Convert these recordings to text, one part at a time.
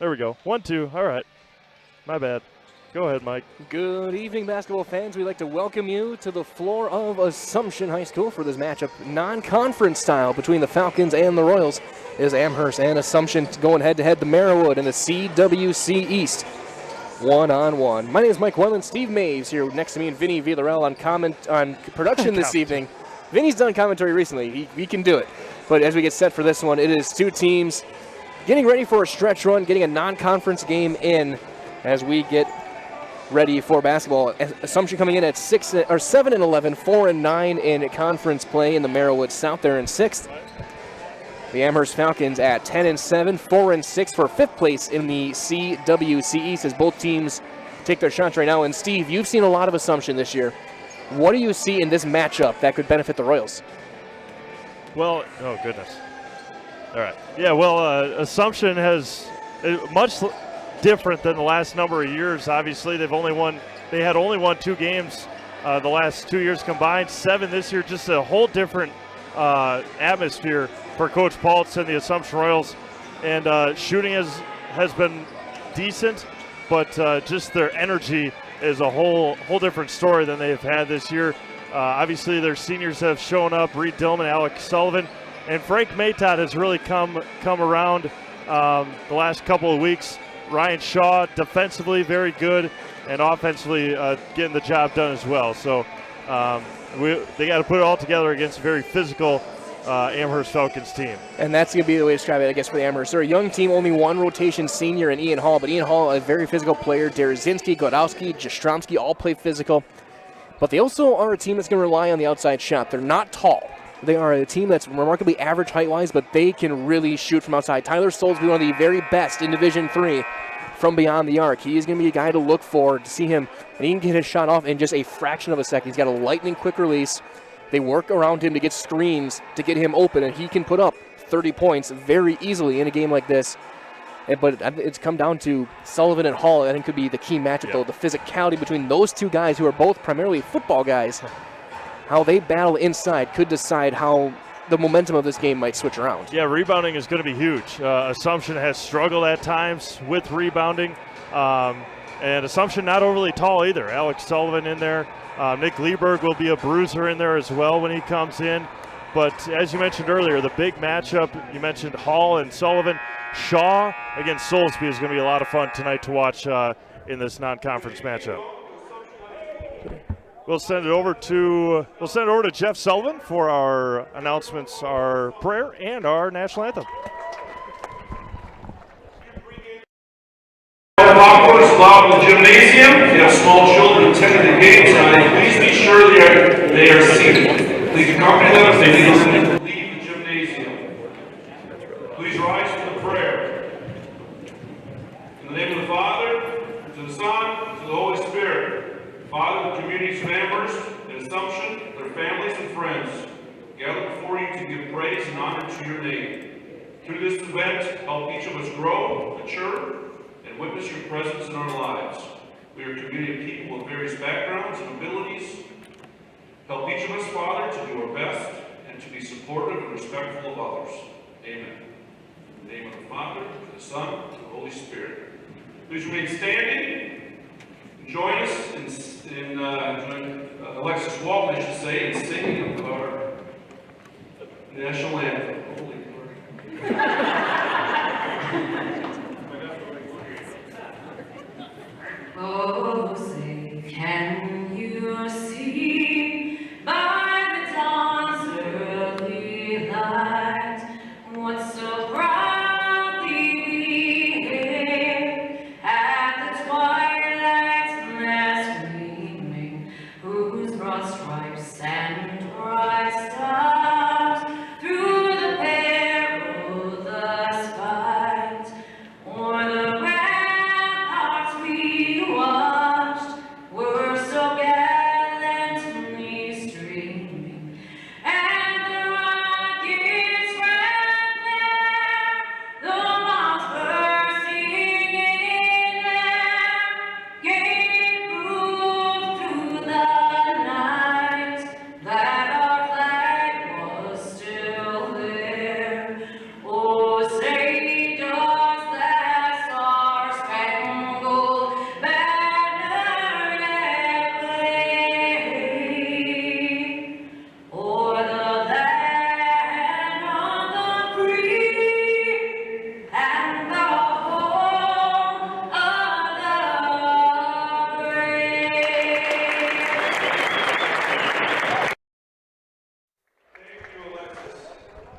There we go. 1-2. All right. My bad. Go ahead, Mike. Good evening, basketball fans. We'd like to welcome you to the floor of Assumption High School for this matchup, non-conference style, between the Falcons and the Royals. It is Amherst and Assumption going head-to-head, the Merriwood in the CWC East. One-on-one. My name is Mike Welland. Steve Maves here next to me, and Vinny Villarreal on production this evening. Vinny's done commentary recently. He can do it. But as we get set for this one, it is two teams getting ready for a stretch run, getting a non-conference game in as we get ready for basketball. Assumption coming in at 7-11, 4-9 in conference play in the Merriwood South. There in sixth. The Amherst Falcons at 10-7, 4-6 for fifth place in the CWC East as both teams take their shots right now. And Steve, you've seen a lot of Assumption this year. What do you see in this matchup that could benefit the Royals? Well, oh goodness. All right. Yeah, well, Assumption has much different than the last number of years. Obviously, they had only won 2 games the last 2 years combined, 7 this year. Just a whole different atmosphere for Coach Paltz and the Assumption Royals. And shooting has been decent, but just their energy is a whole different story than they've had this year. Obviously, their seniors have shown up: Reed Dillman, Alex Sullivan, and Frank Maytott has really come around the last couple of weeks. Ryan Shaw, defensively very good, and offensively getting the job done as well. So they got to put it all together against a very physical Amherst Falcons team. And that's going to be the way to describe it, I guess, for the Amherst. They're a young team, only one rotation senior in Ian Hall, but Ian Hall, a very physical player. Derazinski, Godowski, Jastromski all play physical. But they also are a team that's going to rely on the outside shot. They're not tall. They are a team that's remarkably average height-wise, but they can really shoot from outside. Tyler Stoll's one of the very best in Division III from beyond the arc. He is going to be a guy to look for, to see him, and he can get his shot off in just a fraction of a second. He's got a lightning-quick release. They work around him to get screens to get him open, and he can put up 30 points very easily in a game like this. But it's come down to Sullivan and Hall. I think could be the key matchup, though. The physicality between those two guys who are both primarily football guys, how they battle inside could decide how the momentum of this game might switch around. Yeah, rebounding is going to be huge. Assumption has struggled at times with rebounding. And Assumption not overly tall either. Alex Sullivan in there. Nick Lieberg will be a bruiser in there as well when he comes in. But as you mentioned earlier, the big matchup, you mentioned Hall and Sullivan. Shaw against Soulsby is going to be a lot of fun tonight to watch in this non-conference matchup. We'll send it over to Jeff Sullivan for our announcements, our prayer, and our national anthem. Popcorn is allowed in the gymnasium. If you have small children attending the games tonight, please be sure they are seated. Please accompany them as they leave the gymnasium. Please rise for the prayer. In the name of the Father, to the Son, to the Holy Spirit. Father, the communities of Amherst and Assumption, their families and friends, gather before you to give praise and honor to your name. Through this event, help each of us grow, mature, and witness your presence in our lives. We are a community of people with various backgrounds and abilities. Help each of us, Father, to do our best and to be supportive and respectful of others. Amen. In the name of the Father, to the Son, to the Holy Spirit. Please remain standing. Join us in Alexis Walton, I should say, in singing of our national anthem. Holy Oh, say, can you see by the dawn's early light what so proudly we hailed at the twilight's last gleaming, whose broad stripes and bright stars through the perilous fight o'er the ramparts we watched were so gallantly streaming, and the rockets ran there, the bombs bursting in air, gave proof through the night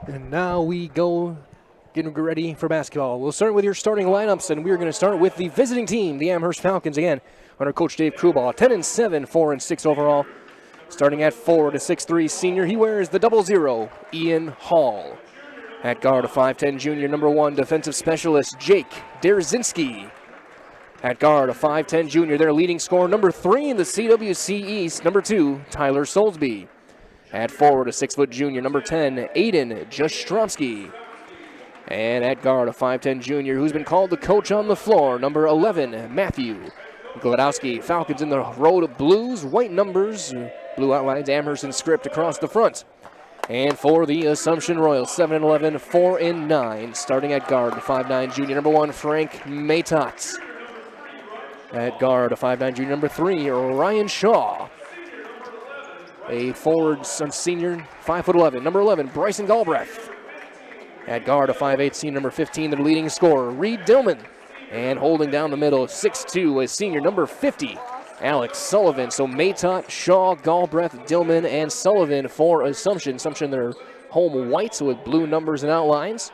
And now we go getting ready for basketball. We'll start with your starting lineups, and we're going to start with the visiting team, the Amherst Falcons, again, under Coach Dave Krubal. 10-7, 4-6 overall. Starting at forward, a 6'3 senior. He wears the 00, Ian Hall. At guard, a 5'10 junior, number 1 defensive specialist, Jake Derzinski. At guard, a 5'10 junior, their leading scorer, number 3 in the CWC East, number 2, Tyler Soulsby. At forward, a 6' junior, number 10, Aiden Jastrzomski. And at guard, a 5'10 junior who's been called the coach on the floor, number 11, Matthew Gladowski. Falcons in the road of blues, white numbers, blue outlines, Amherst and script across the front. And for the Assumption Royals, 7-11, 4-9. Starting at guard, the 5'9 junior, number 1, Frank Maytot. At guard, a 5'9 junior, number 3, Ryan Shaw. A forward senior, 5'11, number 11, Bryson Galbraith. At guard, a 5'8 senior, number 15, their leading scorer, Reed Dillman. And holding down the middle, 6'2, a senior, number 50, Alex Sullivan. So Maytot, Shaw, Galbraith, Dillman, and Sullivan for Assumption. Assumption, their home whites with blue numbers and outlines.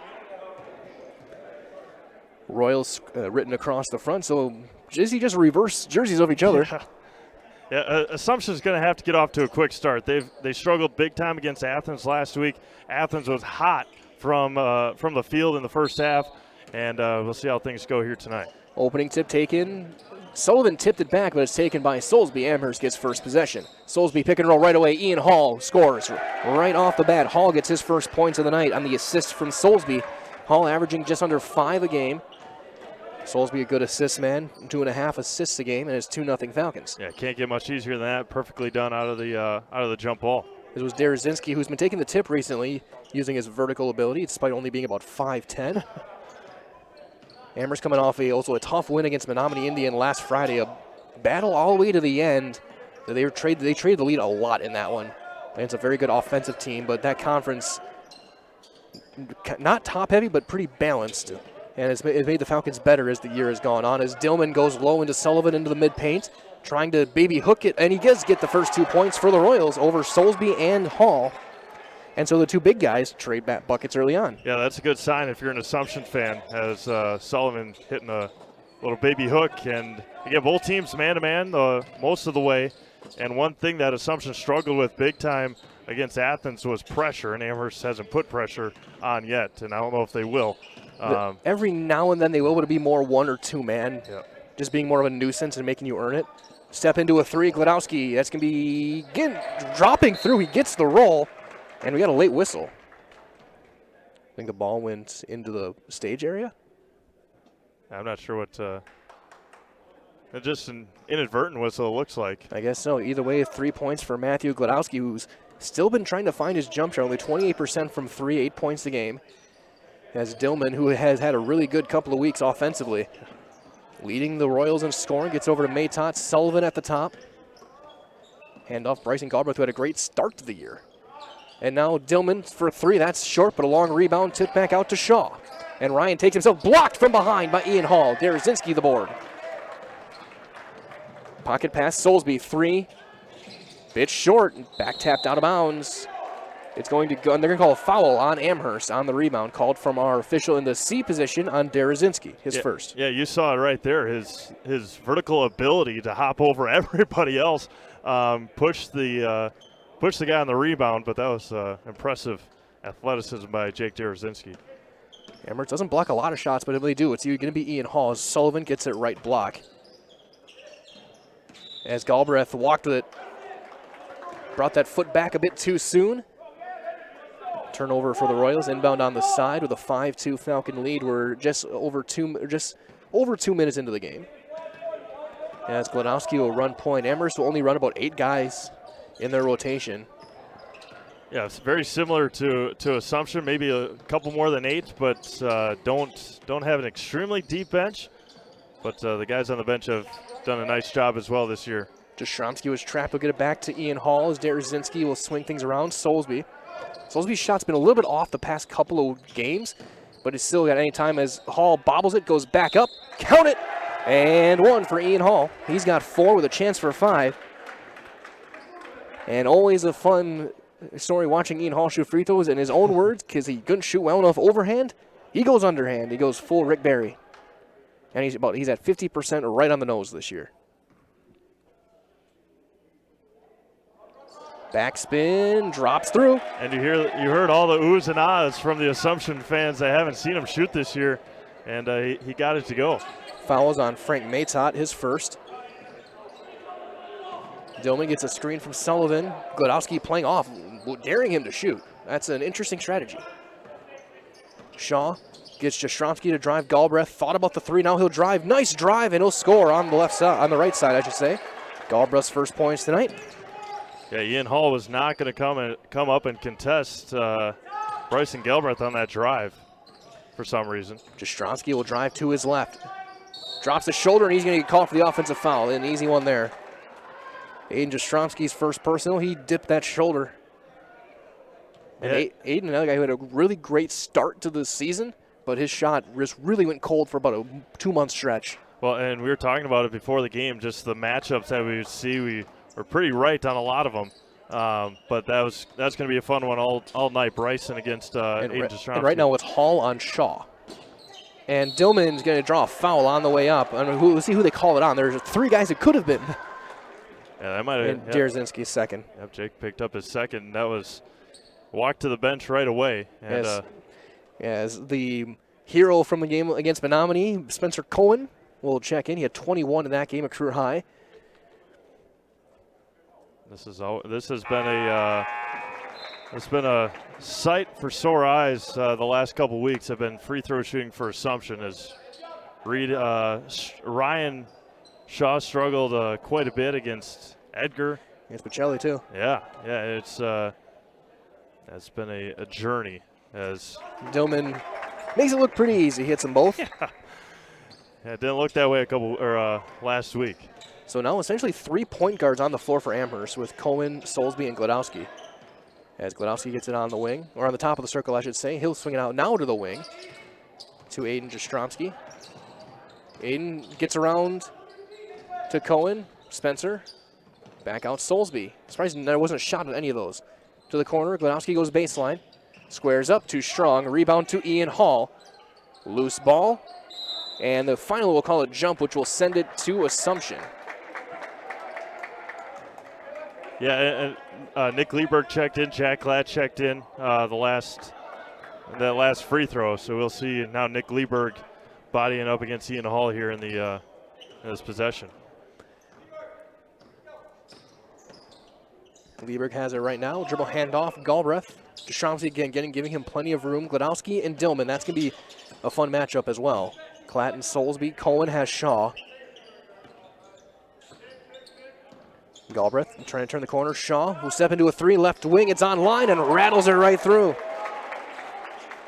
Royals written across the front, so is he just reverse jerseys of each other? Yeah, Assumption's going to have to get off to a quick start. They struggled big time against Athens last week. Athens was hot from the field in the first half, and we'll see how things go here tonight. Opening tip taken. Sullivan tipped it back, but it's taken by Soulsby. Amherst gets first possession. Soulsby pick and roll right away. Ian Hall scores right off the bat. Hall gets his first points of the night on the assist from Soulsby. Hall averaging just under 5 a game. Soulsby a good assist man, 2.5 assists a game, and it's 2-0 Falcons. Yeah, can't get much easier than that. Perfectly done out of the jump ball. This was Derzinski, who's been taking the tip recently, using his vertical ability, despite only being about 5'10". Amherst coming off also a tough win against Menominee Indian last Friday. A battle all the way to the end. They traded the lead a lot in that one. And it's a very good offensive team, but that conference, not top-heavy, but pretty balanced. And it's made the Falcons better as the year has gone on, as Dillman goes low into Sullivan into the mid-paint, trying to baby hook it, and he does get the first 2 points for the Royals over Soulsby and Hall. And so the two big guys trade back buckets early on. Yeah, that's a good sign if you're an Assumption fan, as Sullivan hitting a little baby hook. And again, both teams man-to-man most of the way. And one thing that Assumption struggled with big time against Athens was pressure, and Amherst hasn't put pressure on yet, and I don't know if they will. Every now and then they will, but it'll be more 1 or 2 man. Yeah. Just being more of a nuisance and making you earn it. Step into a 3, Gladowski. That's going to be, again, dropping through. He gets the roll, and we got a late whistle. I think the ball went into the stage area. I'm not sure what just an inadvertent whistle it looks like. I guess so. Either way, 3 points for Matthew Gladowski, who's still been trying to find his jump shot. Only 28% from 3, 8 points a game. As Dillman, who has had a really good couple of weeks offensively, leading the Royals in scoring, gets over to Maytot. Sullivan at the top. Handoff Bryson Galbraith, who had a great start to the year. And now Dillman for 3. That's short, but a long rebound tipped back out to Shaw. And Ryan takes himself blocked from behind by Ian Hall. Derzinski the board. Pocket pass, Soulsby, 3. Bit short, back tapped out of bounds. It's going to go, and they're going to call a foul on Amherst on the rebound, called from our official in the C position on Derzinski, his first. Yeah, you saw it right there. His vertical ability to hop over everybody else, push the guy on the rebound, but that was impressive athleticism by Jake Derzinski. Amherst doesn't block a lot of shots, but if they do, it's going to be Ian Hall. Sullivan gets it right block. As Galbraith walked with it, brought that foot back a bit too soon. Turnover for the Royals, inbound on the side with a 5-2 Falcon lead. We're just over 2 minutes into the game. As Gladowski will run point. Amherst will only run about 8 guys in their rotation. Yeah, it's very similar to Assumption, maybe a couple more than 8, but don't have an extremely deep bench. But the guys on the bench have done a nice job as well this year. Jastrzomski was trapped. Will get it back to Ian Hall as Derzinski will swing things around. Soulsby's shot's been a little bit off the past couple of games, but it's still got any time as Hall bobbles it, goes back up, count it, and 1 for Ian Hall. He's got 4 with a chance for 5. And always a fun story watching Ian Hall shoot free throws. In his own words, because he couldn't shoot well enough overhand, he goes underhand. He goes full Rick Barry. And he's at 50% right on the nose this year. Backspin, drops through. And you heard all the oohs and ahs from the Assumption fans that haven't seen him shoot this year, and he got it to go. Fouls on Frank Matot, his first. Dillman gets a screen from Sullivan. Glodowski playing off, daring him to shoot. That's an interesting strategy. Shaw gets Jastrzomski to drive. Galbraith thought about the three. Now he'll drive. Nice drive, and he'll score on the left side, on the right side, I should say. Galbraith's first points tonight. Yeah, Ian Hall was not going to come up and contest Bryson Galbraith on that drive for some reason. Jastrzomski will drive to his left. Drops the shoulder, and he's going to get called for the offensive foul. An easy one there. Aiden Jastrzomski's first personal. He dipped that shoulder. And Aiden, another guy who had a really great start to the season, but his shot just really went cold for about a 2-month stretch. Well, and we were talking about it before the game, just the matchups that we would see. We were pretty right on a lot of them. But that's going to be a fun one all night. Bryson against Aiden Jastrzomski. And right now it's Hall on Shaw. And Dillman's going to draw a foul on the way up. I mean, we'll see who they call it on. There's 3 guys it could have been. Yeah, that might have. And Dierzinski's second. Yep, Jake picked up his second. That was walked to the bench right away. And, as the hero from the game against Menominee, Spencer Cohen, will check in. He had 21 in that game, a career high. This has been a sight for sore eyes the last couple weeks. Have been free throw shooting for Assumption as Ryan Shaw struggled quite a bit against Edgar. Against Bocelli too. Yeah, it's been a journey as Dillman makes it look pretty easy. Hits them both. Yeah, it didn't look that way last week. So now essentially 3 point guards on the floor for Amherst with Cohen, Soulsby, and Glodowski. As Glodowski gets it on the wing, or on the top of the circle, I should say. He'll swing it out now to the wing to Aiden Jastrzomski. Aiden gets around to Cohen, Spencer, back out Soulsby. Surprising there wasn't a shot on any of those. To the corner, Glodowski goes baseline. Squares up, too strong. Rebound to Ian Hall. Loose ball. And the final will call a jump, which will send it to Assumption. Yeah, and Nick Lieberg checked in. Jack Glatt checked in that last free throw. So we'll see now Nick Lieberg bodying up against Ian Hall here in this possession. Lieberg has it right now. Dribble handoff. Galbraith. Jastrzomski again giving him plenty of room. Glodowski and Dillman. That's going to be a fun matchup as well. Klatt and Soulsby. Cohen has Shaw. Galbraith trying to turn the corner. Shaw will step into a 3 left wing. It's online and rattles it right through.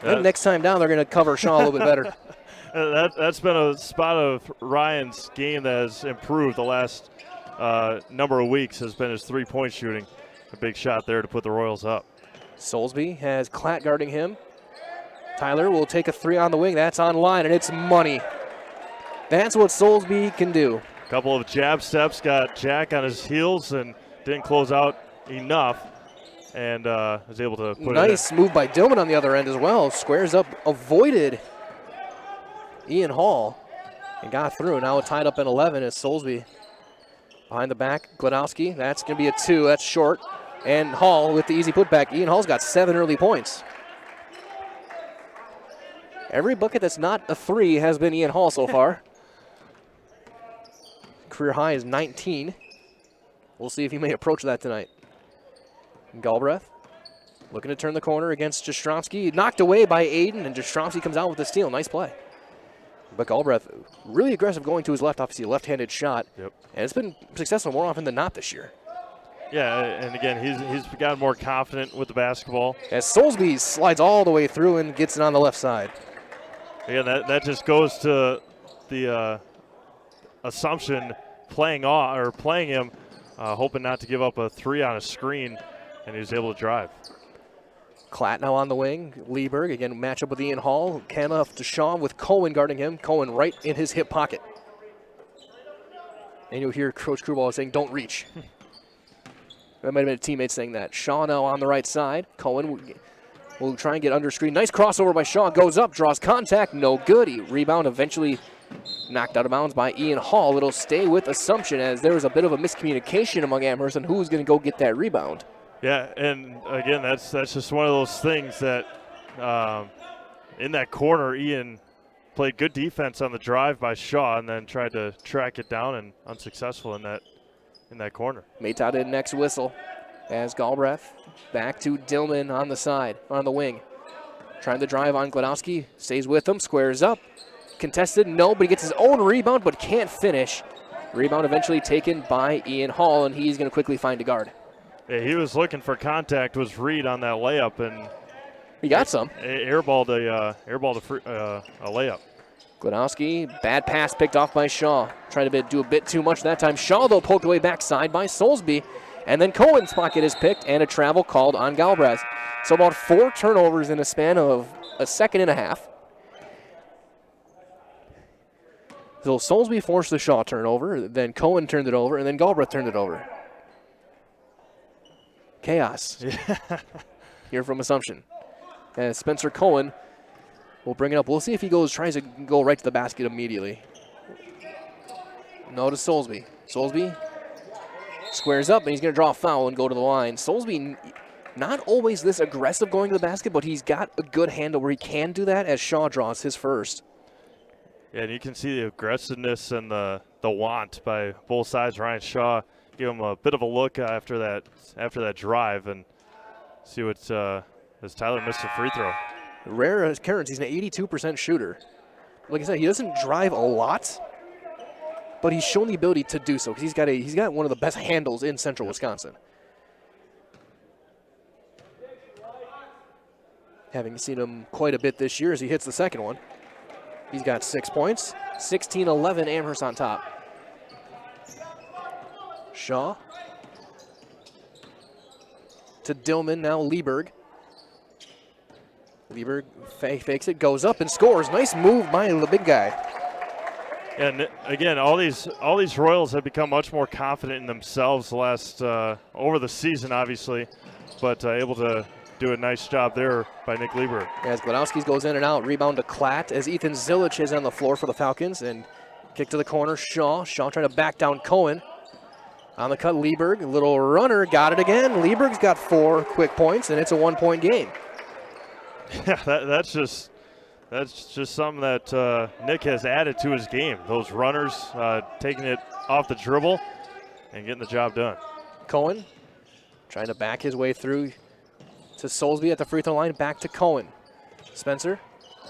And next time down, they're going to cover Shaw a little bit better. That's been a spot of Ryan's game that has improved the last number of weeks, has been his 3-point shooting. A big shot there to put the Royals up. Soulsby has Klatt guarding him. Tyler will take a 3 on the wing. That's online, and it's money. That's what Soulsby can do. Couple of jab steps, got Jack on his heels and didn't close out enough, and was able to put it in. Nice move by Dillman on the other end as well. Squares up, avoided Ian Hall, and got through. Now tied up in 11 is Soulsby. Behind the back, Glodowski. That's going to be a 2. That's short. And Hall with the easy putback. Ian Hall's got 7 early points. Every bucket that's not a 3 has been Ian Hall so far. Career high is 19. We'll see if he may approach that tonight. Galbraith looking to turn the corner against Jastrzomski. Knocked away by Aiden, and Jastrzomski comes out with the steal. Nice play. But Galbraith really aggressive going to his left, obviously a left-handed shot. Yep. And it's been successful more often than not this year. Yeah, and again, he's gotten more confident with the basketball. As Soulsby slides all the way through and gets it on the left side. Again, that just goes to the Assumption playing him, hoping not to give up a 3 on a screen, and he was able to drive. Klatt now on the wing. Lieberg, again, matchup with Ian Hall. Handoff to Shaw with Cohen guarding him. Cohen right in his hip pocket. And you'll hear Coach Krubal saying, don't reach. That might have been a teammate saying that. Shaw now on the right side. Cohen will try and get under screen. Nice crossover by Shaw. Goes up, draws contact. No good. Rebound eventually knocked out of bounds by Ian Hall. It'll stay with Assumption as there was a bit of a miscommunication among Amherst on who was going to go get that rebound. Yeah, and again, that's just one of those things that in that corner, Ian played good defense on the drive by Shaw and then tried to track it down and unsuccessful in that corner. Maytod in next whistle as Galbraith back to Dillman on the side, on the wing. Trying to drive on Gladowski, stays with him, squares up. Contested, no, but he gets his own rebound but can't finish. Rebound eventually taken by Ian Hall, and he's going to quickly find a guard. Yeah, he was looking for contact, was Reed on that layup, and he got some. Airballed a layup. Gladowski, bad pass picked off by Shaw. Trying to do a bit too much that time. Shaw, though, poked away backside by Soulsby. And then Cohen's pocket is picked and a travel called on Galbraith. So about 4 turnovers in a span of a second and a half. So Soulsby forced the Shaw turnover, then Cohen turned it over, and then Galbraith turned it over. Chaos. Yeah. Here from Assumption. And Spencer Cohen will bring it up. We'll see if he tries to go right to the basket immediately. No to Soulsby. Soulsby squares up, and he's going to draw a foul and go to the line. Soulsby not always this aggressive going to the basket, but he's got a good handle where he can do that as Shaw draws his first. Yeah, and you can see the aggressiveness and the want by both sides. Ryan Shaw gave him a bit of a look after that drive, and see what as Tyler missed a free throw. Rare occurrence. He's an 82% shooter. Like I said, he doesn't drive a lot, but he's shown the ability to do so because he's got one of the best handles in Central Wisconsin. Having seen him quite a bit this year as he hits the second one. He's got 6 points. 16-11, Amherst on top. Shaw to Dillman, now Lieberg. Lieberg fakes it, goes up and scores. Nice move by the big guy. And again, all these Royals have become much more confident in themselves over the season, obviously, but able to do a nice job there by Nick Lieberg. As Gladowski goes in and out, rebound to Klatt as Ethan Zilich is on the floor for the Falcons, and kick to the corner. Shaw trying to back down Cohen. On the cut, Lieberg, a little runner, got it again. Lieberg's got 4 quick points, and it's a 1-point game. Yeah, that's just something that Nick has added to his game. Those runners, taking it off the dribble and getting the job done. Cohen trying to back his way through to Soulsby at the free throw line, back to Cohen. Spencer,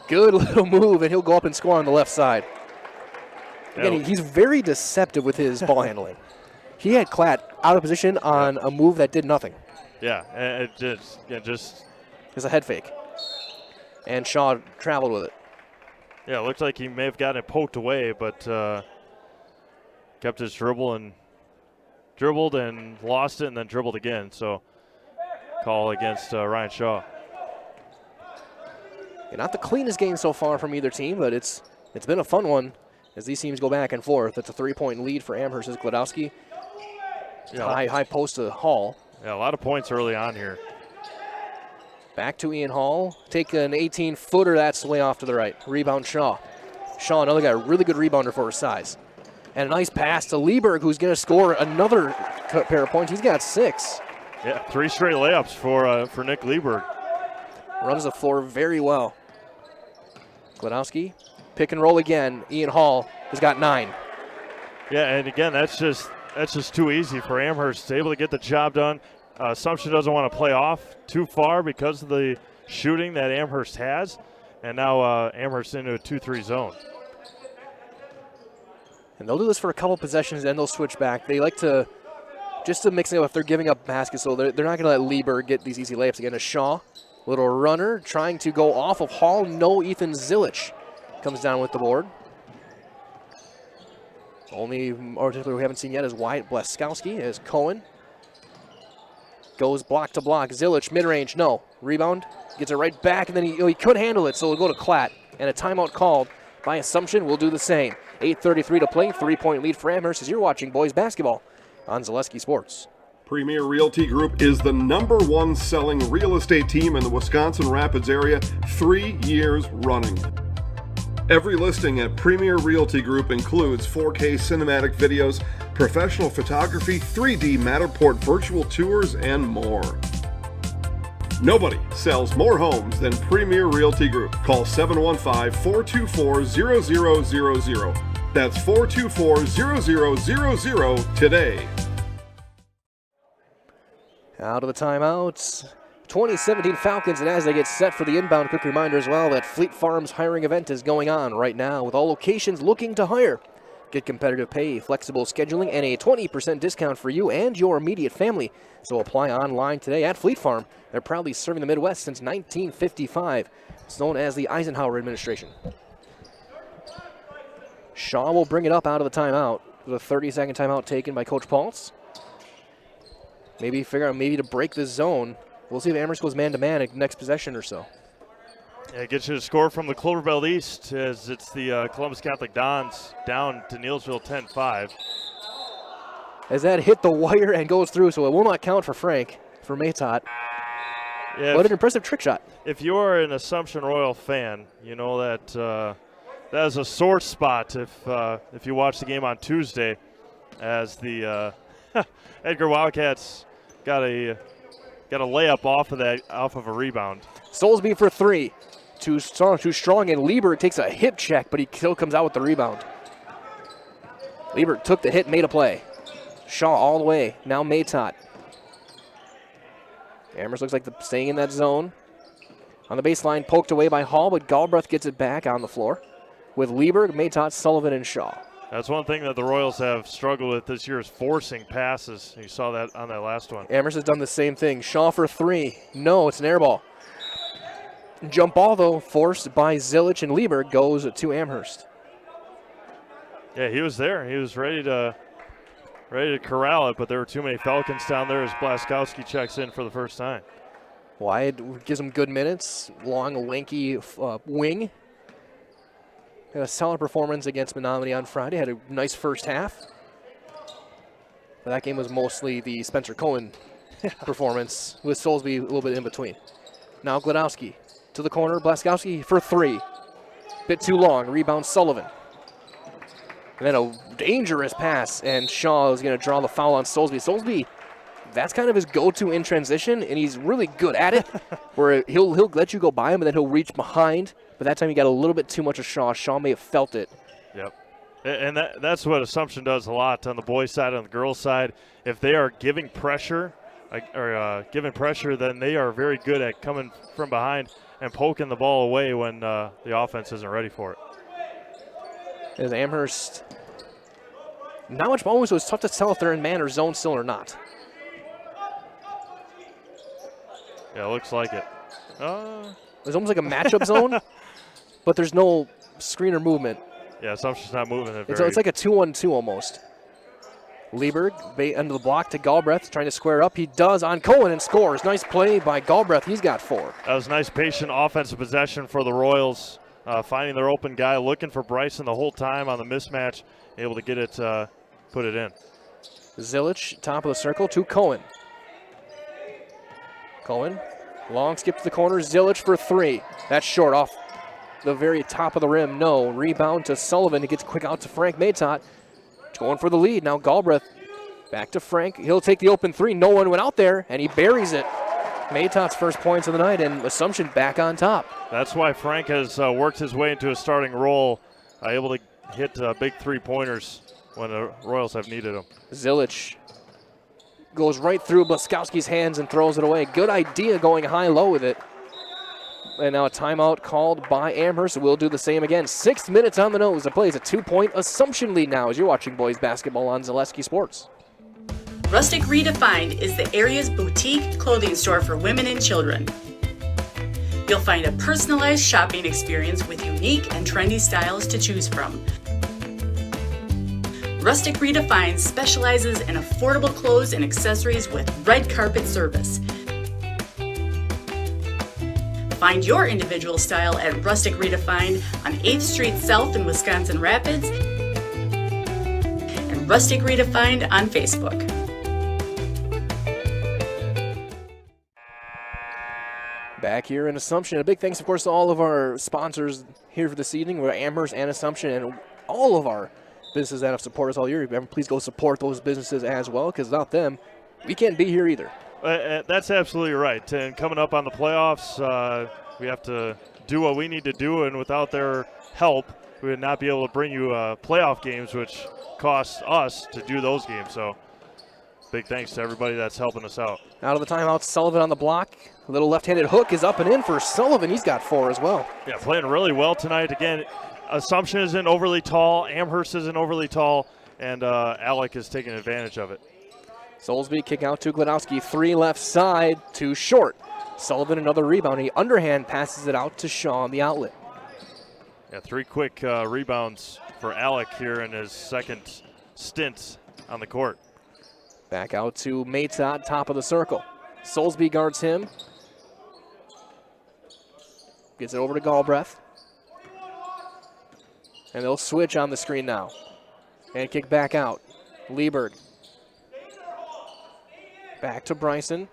good little move, and he'll go up and score on the left side. Again, he's very deceptive with his ball handling. He had Klatt out of position on a move that did nothing. Yeah, it just It's a head fake. And Shaw traveled with it. Yeah, it looked like he may have gotten it poked away, but kept his dribbled and lost it and then dribbled again. So call against Ryan Shaw. Yeah, not the cleanest game so far from either team, but it's been a fun one as these teams go back and forth. It's a 3-point lead for Amherst as Gladowski. Yeah. High post to Hall. Yeah, a lot of points early on here. Back to Ian Hall. Take an 18-footer. That's way off to the right. Rebound Shaw. Shaw, another guy, really good rebounder for his size. And a nice pass to Lieberg, who's going to score another pair of points. He's got 6. Yeah, 3 straight layups for Nick Lieberg. Runs the floor very well. Gladowski, pick and roll again. Ian Hall has got 9. Yeah, and again, that's just too easy for Amherst. Able to get the job done. Assumption doesn't want to play off too far because of the shooting that Amherst has. And now Amherst into a 2-3 zone. And they'll do this for a couple possessions, then they'll switch back. They like to, just to mix it up if they're giving up baskets, so they're not going to let Lieberg get these easy layups again. A Shaw, little runner, trying to go off of Hall. No, Ethan Zilich comes down with the board. Only article we haven't seen yet is Wyatt Blaskowski as Cohen goes block to block. Zilich, mid-range, no. Rebound, gets it right back, and then he could handle it, so it'll go to Klatt. And a timeout called by Assumption will do the same. 8:33 to play, 3-point lead for Amherst as you're watching boys basketball on Zaleski Sports. Premier Realty Group is the #1 selling real estate team in the Wisconsin Rapids area 3 years running. Every listing at Premier Realty Group includes 4K cinematic videos, professional photography, 3D Matterport virtual tours, and more. Nobody sells more homes than Premier Realty Group. Call 715-424-0000. That's 424-0000 today. Out of the timeouts, 2017 Falcons, and as they get set for the inbound, quick reminder as well that Fleet Farm's hiring event is going on right now with all locations looking to hire. Get competitive pay, flexible scheduling, and a 20% discount for you and your immediate family. So apply online today at Fleet Farm. They're proudly serving the Midwest since 1955. It's known as the Eisenhower administration. Shaw will bring it up out of the timeout. With a 30-second timeout taken by Coach Paultz. Maybe figure out to break this zone. We'll see if Amherst goes man-to-man at next possession or so. Yeah, it gets you a score from the Clover Belt East as it's the Columbus Catholic Dons down to Neillsville 10-5. As that hit the wire and goes through, so it will not count for Frank, for Maytot. Yeah, what an impressive trick shot. If you are an Assumption Royal fan, you know that that is a sore spot if you watch the game on Tuesday, as the Edgar Wildcats got a layup off of a rebound. Soulsby for three. Too strong, and Liebert takes a hip check, but he still comes out with the rebound. Liebert took the hit, made a play. Shaw all the way, now Maytot. Amherst looks like staying in that zone. On the baseline, poked away by Hall, but Galbraith gets it back on the floor with Liebert, Maytot, Sullivan, and Shaw. That's one thing that the Royals have struggled with this year is forcing passes. You saw that on that last one. Amherst has done the same thing. Shaw for three. No, it's an air ball. Jump ball, though, forced by Zilich, and Liebert goes to Amherst. Yeah, he was there. He was ready to corral it, but there were too many Falcons down there as Blaskowski checks in for the first time. Wyatt gives him good minutes. Long, lanky wing. Had a solid performance against Menominee on Friday. Had a nice first half. But that game was mostly the Spencer Cohen performance, with Soulsby a little bit in between. Now Gladowski to the corner. Blaskowski for three. Bit too long. Rebound Sullivan. And then a dangerous pass, and Shaw is going to draw the foul on Soulsby. Soulsby, that's kind of his go-to in transition, and he's really good at it, where he'll let you go by him, and then he'll reach behind. But that time he got a little bit too much of Shaw. Shaw may have felt it. Yep. And that's what Assumption does a lot on the boys' side, on the girls' side. If they are giving pressure, then they are very good at coming from behind and poking the ball away when the offense isn't ready for it. As Amherst, not much ball, so it's tough to tell if they're in man or zone still or not. Yeah, it looks like it. It's almost like a matchup zone, but there's no screen or movement. Yeah, Assumption's not moving it. It's like a 2-on-2 almost. Liebert, under the block to Galbraith, trying to square up. He does on Cohen and scores. Nice play by Galbraith. He's got 4. That was nice, patient offensive possession for the Royals. Finding their open guy, looking for Bryson the whole time on the mismatch, able to get it, put it in. Zilich, top of the circle to Cohen. Cohen, long skip to the corner. Zilich for 3. That's short, off the very top of the rim. No. Rebound to Sullivan. He gets quick out to Frank Maytot. Going for the lead. Now Galbraith back to Frank. He'll take the open 3. No one went out there, and he buries it. Maytot's first points of the night, and Assumption back on top. That's why Frank has worked his way into a starting role, able to hit big 3-pointers when the Royals have needed them. Zilich goes right through Blaskowski's hands and throws it away. Good idea going high-low with it. And now a timeout called by Amherst. We'll do the same again. 6 minutes on the nose. The play is a 2-point Assumption lead now as you're watching boys basketball on Zaleski Sports. Rustic Redefined is the area's boutique clothing store for women and children. You'll find a personalized shopping experience with unique and trendy styles to choose from. Rustic Redefined specializes in affordable clothes and accessories with red carpet service. Find your individual style at Rustic Redefined on 8th Street South in Wisconsin Rapids and Rustic Redefined on Facebook. Back here in Assumption. A big thanks, of course, to all of our sponsors here for this evening. We're Amherst and Assumption and all of our businesses that have supported us all year. Please go support those businesses as well, because without them, we can't be here either. That's absolutely right. And coming up on the playoffs, we have to do what we need to do, and without their help, we would not be able to bring you playoff games, which costs us to do those games. So big thanks to everybody that's helping us out. Out of the timeout, Sullivan on the block. A little left-handed hook is up and in for Sullivan. He's got 4 as well. Yeah, playing really well tonight. Again, Assumption isn't overly tall, Amherst isn't overly tall, and Alec is taking advantage of it. Soulsby kick out to Gladowski. 3 left side, 2 short. Sullivan another rebound. He underhand passes it out to Shaw on the outlet. Yeah, 3 quick rebounds for Alec here in his second stint on the court. Back out to Matot, top of the circle. Soulsby guards him. Gets it over to Galbraith. And they'll switch on the screen now. And kick back out. Lieberg. Back to Bryson.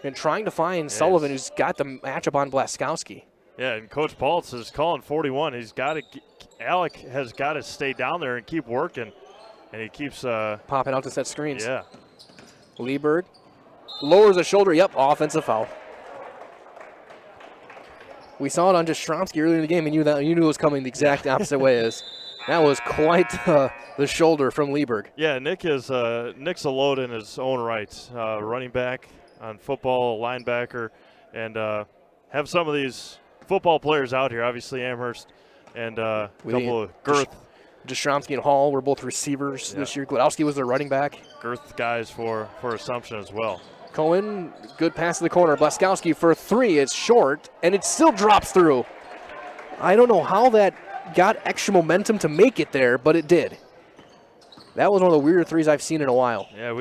And trying to find Sullivan, who's got the matchup on Blaskowski. Yeah, and Coach Paltz is calling 41. Alec has got to stay down there and keep working. And he keeps popping out to set screens. Yeah. Lieberg lowers the shoulder. Yep, offensive foul. We saw it on Jastrzomski earlier in the game, and you knew it was coming the exact opposite way. That was quite the shoulder from Lieberg. Yeah, Nick's a load in his own right. Running back on football, linebacker, and have some of these football players out here. Obviously Amherst and a couple of girth. Jastrzomski and Hall were both receivers this year. Gladowski was their running back. Girth guys for Assumption as well. Cohen, good pass to the corner. Blaskowski for 3. It's short, and it still drops through. I don't know how that got extra momentum to make it there, but it did. That was one of the weirder threes I've seen in a while. Yeah,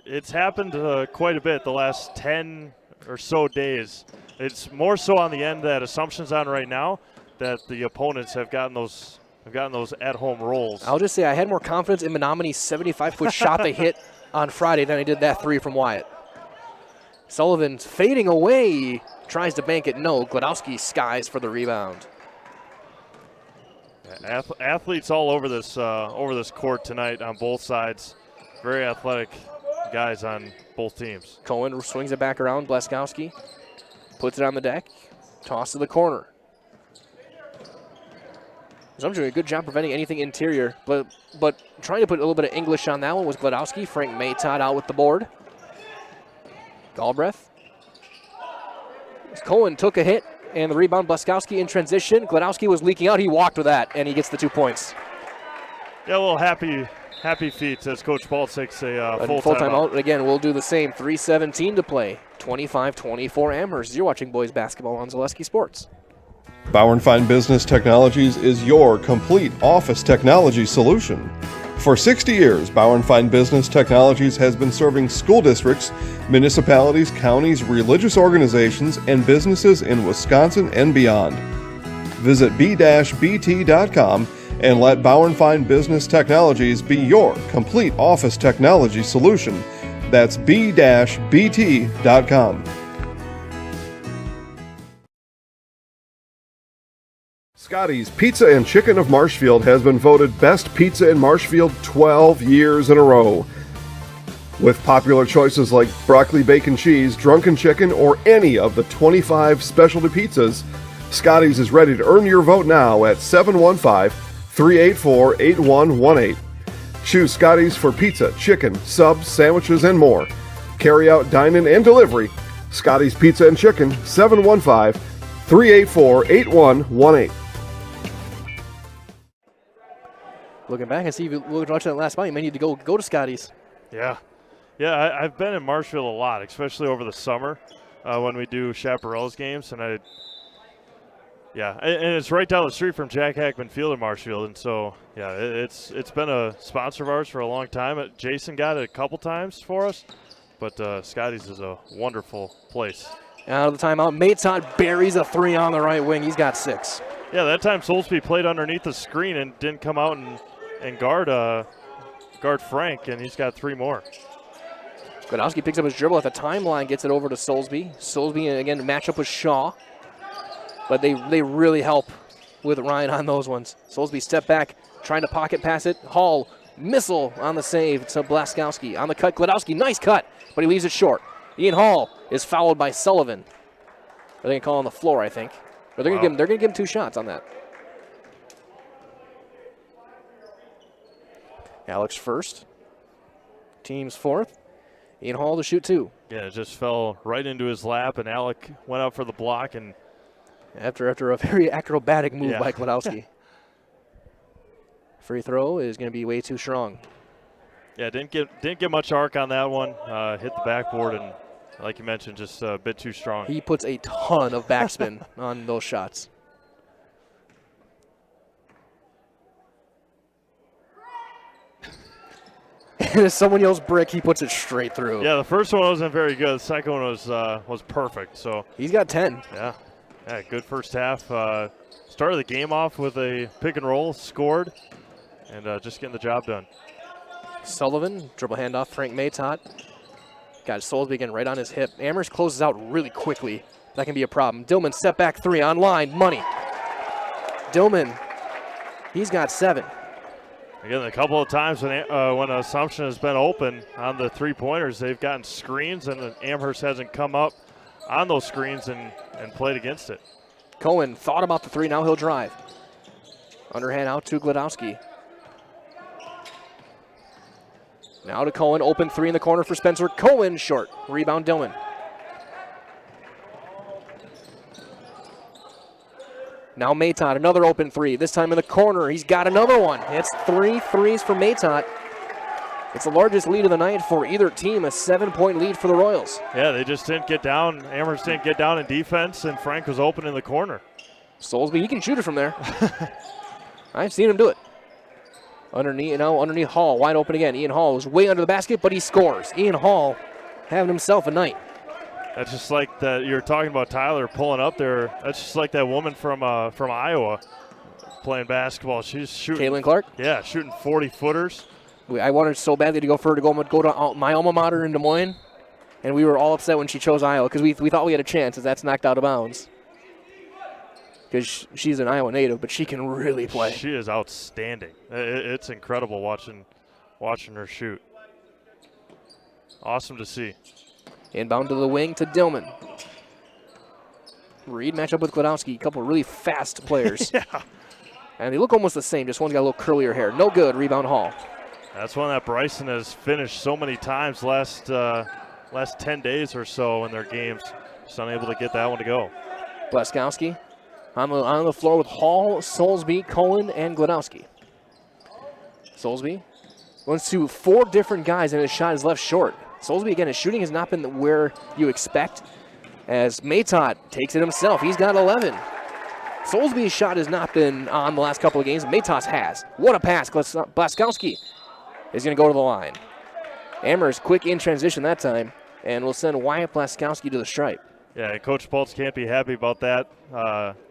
it's happened quite a bit the last 10 or so days. It's more so on the end that Assumption's on right now that the opponents have gotten those at-home rolls. I'll just say I had more confidence in Menominee's 75-foot shot they hit on Friday than I did that 3 from Wyatt. Sullivan's fading away, tries to bank it. No, Gladowski skies for the rebound. Yeah, athletes all over this court tonight on both sides. Very athletic guys on both teams. Cohen swings it back around. Blaskowski puts it on the deck. Toss to the corner. I'm doing a good job preventing anything interior, but trying to put a little bit of English on that one was Gladowski. Frank Matot out with the board. Galbraith. Cohen took a hit, and the rebound, Blaskowski in transition. Gladowski was leaking out. He walked with that, and he gets the 2 points. Yeah, a little happy feet as Coach Paul takes a full timeout. Again, we'll do the same. 3:17 to play. 25-24 Amherst. You're watching boys basketball on Zaleski Sports. Bauer & Fine Business Technologies is your complete office technology solution. For 60 years, Bauer & Fine Business Technologies has been serving school districts, municipalities, counties, religious organizations, and businesses in Wisconsin and beyond. Visit b-bt.com and let Bauer & Fine Business Technologies be your complete office technology solution. That's b-bt.com. Scotty's Pizza and Chicken of Marshfield has been voted Best Pizza in Marshfield 12 years in a row. With popular choices like broccoli bacon cheese, drunken chicken, or any of the 25 specialty pizzas, Scotty's is ready to earn your vote now at 715-384-8118. Choose Scotty's for pizza, chicken, subs, sandwiches, and more. Carry out, dine-in, and delivery. Scotty's Pizza and Chicken, 715-384-8118. Looking back and see if you looked watching that last spot, you may need to go to Scotty's. Yeah, I've been in Marshfield a lot, especially over the summer when we do Chaparral's games, and and it's right down the street from Jack Hackman Field in Marshfield, and so it's been a sponsor of ours for a long time. Jason got it a couple times for us, but Scotty's is a wonderful place. Out of the timeout, Matot buries a 3 on the right wing. He's got 6. Yeah, that time Soulsby played underneath the screen and didn't come out and guard Frank, and he's got 3 more. Glodowski picks up his dribble at the timeline, gets it over to Soulsby. Soulsby, again, match up with Shaw. But they really help with Ryan on those ones. Soulsby step back, trying to pocket pass it. Hall, missile on the save to Blaskowski. On the cut, Glodowski, nice cut, but he leaves it short. Ian Hall is fouled by Sullivan. They're going to call on the floor, I think. Or they're going to give him 2 shots on that. Alex first. Team's fourth. Ian Hall to shoot 2. Yeah, it just fell right into his lap, and Alec went up for the block. And after a very acrobatic move by Glodowski. Free throw is going to be way too strong. Yeah, didn't get much arc on that one. Hit the backboard, and like you mentioned, just a bit too strong. He puts a ton of backspin on those shots. And if someone yells brick, he puts it straight through. Yeah, the first one wasn't very good. The second one was perfect. So he's got 10. Yeah, good first half. Started the game off with a pick and roll, scored, and just getting the job done. Sullivan, dribble handoff, Frank Maytot. Got Soulsby again right on his hip. Amherst closes out really quickly. That can be a problem. Dillman, step back 3 on line, money. Dillman, he's got 7. Again, a couple of times when Assumption has been open on the 3-pointers, they've gotten screens, and Amherst hasn't come up on those screens and played against it. Cohen thought about the 3, now he'll drive. Underhand out to Glodowski. Now to Cohen, open 3 in the corner for Spencer. Cohen short, rebound Dillman. Now Maytot, another open 3, this time in the corner. He's got another one. It's 3 threes for Maytot. It's the largest lead of the night for either team, a 7-point lead for the Royals. Yeah, they just didn't get down. Amherst didn't get down in defense, and Frank was open in the corner. Soulsby, he can shoot it from there. I've seen him do it. Underneath Hall, wide open again. Ian Hall is way under the basket, but he scores. Ian Hall having himself a night. That's just like that. You're talking about Tyler pulling up there. That's just like that woman from Iowa playing basketball. She's shooting. Kaylin Clark? Yeah, shooting 40-footers. I wanted so badly to go for her to go to my alma mater in Des Moines, and we were all upset when she chose Iowa because we thought we had a chance as that's knocked out of bounds. Because she's an Iowa native, but she can really play. She is outstanding. It's incredible watching her shoot. Awesome to see. Inbound to the wing to Dillman. Reed match up with Glodowski. A couple of really fast players. Yeah. And they look almost the same. Just one's got a little curlier hair. No good. Rebound Hall. That's one that Bryson has finished so many times last 10 days or so in their games. Just unable to get that one to go. Blaskowski on the floor with Hall, Soulsby, Cohen, and Glodowski. Soulsby wants to 4 different guys, and his shot is left short. Soulsby, again, his shooting has not been where you expect, as Maytot takes it himself. He's got 11. Soulsby's shot has not been on the last couple of games. Maytot's has. What a pass. Blaskowski is going to go to the line. Amherst quick in transition that time, and will send Wyatt Blaskowski to the stripe. Yeah, Coach Pultz can't be happy about that.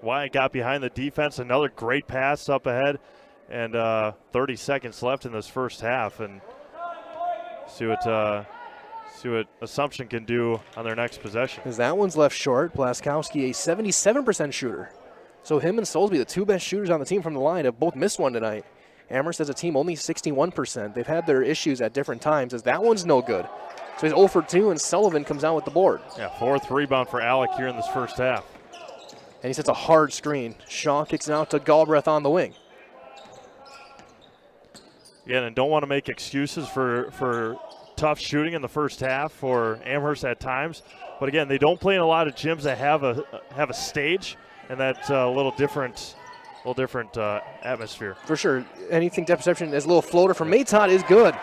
Wyatt got behind the defense. Another great pass up ahead, and 30 seconds left in this first half. And see what Assumption can do on their next possession. Because that one's left short. Blaskowski, a 77% shooter. So him and Soulsby, the 2 best shooters on the team from the line, have both missed one tonight. Amherst as a team only 61%. They've had their issues at different times, as that one's no good. So he's 0 for 2, and Sullivan comes out with the board. Yeah, 4th rebound for Alec here in this first half. And he sets a hard screen. Shaw kicks it out to Galbraith on the wing. Yeah, and don't want to make excuses for tough shooting in the first half for Amherst at times. But again, they don't play in a lot of gyms that have a stage, and that's a little different atmosphere. For sure. Anything depth perception as a little floater from Maytot is good.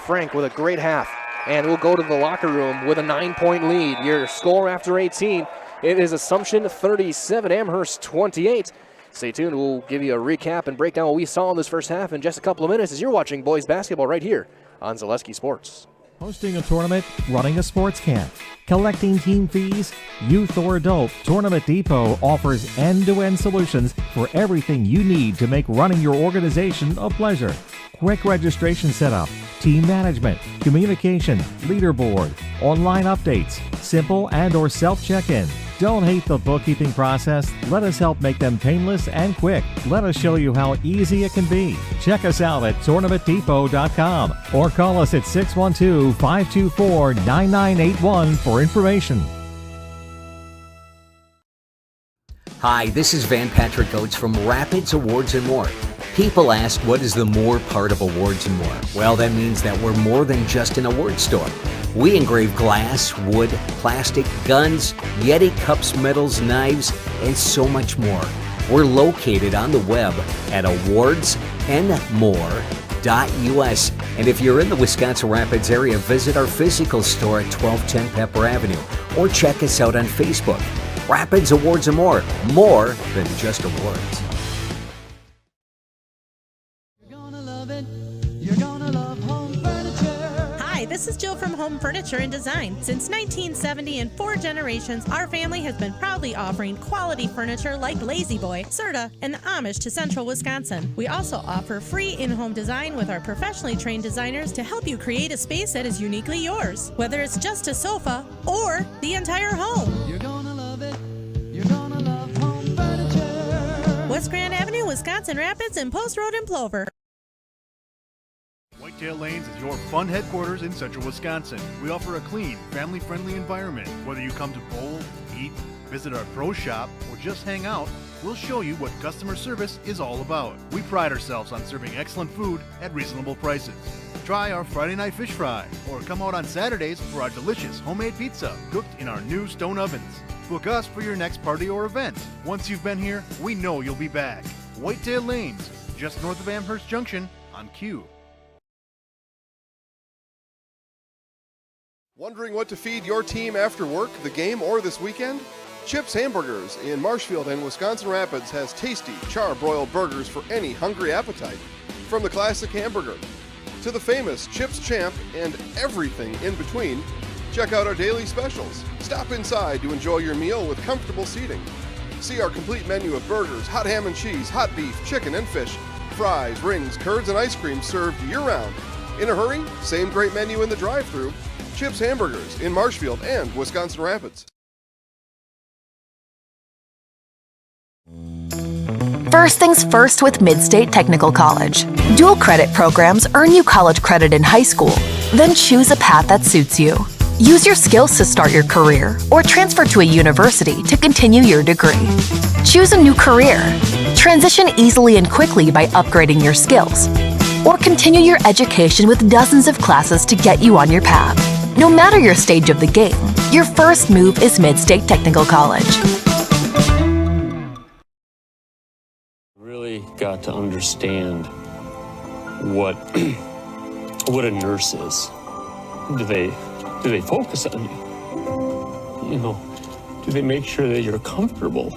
Frank with a great half. And we'll go to the locker room with a 9-point lead. Your score after 18, it is Assumption 37, Amherst 28. Stay tuned. We'll give you a recap and break down what we saw in this first half in just a couple of minutes as you're watching boys basketball right here on Zaleski Sports. Hosting a tournament, running a sports camp, collecting team fees, youth or adult, Tournament Depot offers end-to-end solutions for everything you need to make running your organization a pleasure. Quick registration setup, team management, communication, leaderboard, online updates, simple and or self-check-in. Don't hate the bookkeeping process. Let us help make them painless and quick. Let us show you how easy it can be. Check us out at tournamentdepot.com or call us at 612-524-9981 for information. Hi, this is Van Patrick Oates from Rapids Awards and More. People ask, what is the more part of Awards and More? Well, that means that we're more than just an award store. We engrave glass, wood, plastic, guns, Yeti cups, medals, knives, and so much more. We're located on the web at awardsandmore.us. And if you're in the Wisconsin Rapids area, visit our physical store at 1210 Pepper Avenue or check us out on Facebook. Rapids Awards and More than just awards. This is Jill from Home Furniture and Design. Since 1970, in 4 generations, our family has been proudly offering quality furniture like Lazy Boy, Serta, and the Amish to Central Wisconsin. We also offer free in-home design with our professionally trained designers to help you create a space that is uniquely yours, whether it's just a sofa or the entire home. You're gonna love it. You're gonna love Home Furniture. West Grand Avenue, Wisconsin Rapids, and Post Road in Plover. Whitetail Lanes is your fun headquarters in central Wisconsin. We offer a clean, family-friendly environment. Whether you come to bowl, eat, visit our pro shop, or just hang out, we'll show you what customer service is all about. We pride ourselves on serving excellent food at reasonable prices. Try our Friday night fish fry, or come out on Saturdays for our delicious homemade pizza cooked in our new stone ovens. Book us for your next party or event. Once you've been here, we know you'll be back. Whitetail Lanes, just north of Amherst Junction on Q. Wondering what to feed your team after work, the game, or this weekend? Chips Hamburgers in Marshfield and Wisconsin Rapids has tasty, char-broiled burgers for any hungry appetite. From the classic hamburger to the famous Chips Champ and everything in between, check out our daily specials. Stop inside to enjoy your meal with comfortable seating. See our complete menu of burgers, hot ham and cheese, hot beef, chicken and fish, fries, rings, curds, and ice cream served year-round. In a hurry? Same great menu in the drive-thru. Chips Hamburgers in Marshfield and Wisconsin Rapids. First things first with Mid-State Technical College. Dual credit programs earn you college credit in high school. Then choose a path that suits you. Use your skills to start your career or transfer to a university to continue your degree. Choose a new career. Transition easily and quickly by upgrading your skills. Or continue your education with dozens of classes to get you on your path. No matter your stage of the game, your first move is Mid-State Technical College. Really got to understand what a nurse is. Do they focus on you? You know, do they make sure that you're comfortable?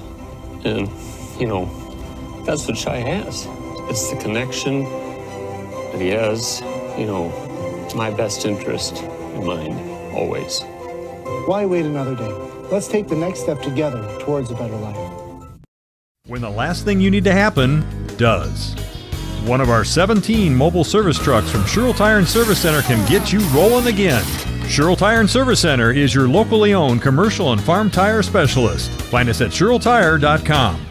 And, you know, that's what Shai has. It's the connection that he has, you know, my best interest in mind, always. Why wait another day? Let's take the next step together towards a better life. When the last thing you need to happen does. One of our 17 mobile service trucks from Sherrill Tire and Service Center can get you rolling again. Sherrill Tire and Service Center is your locally owned commercial and farm tire specialist. Find us at SherrillTire.com.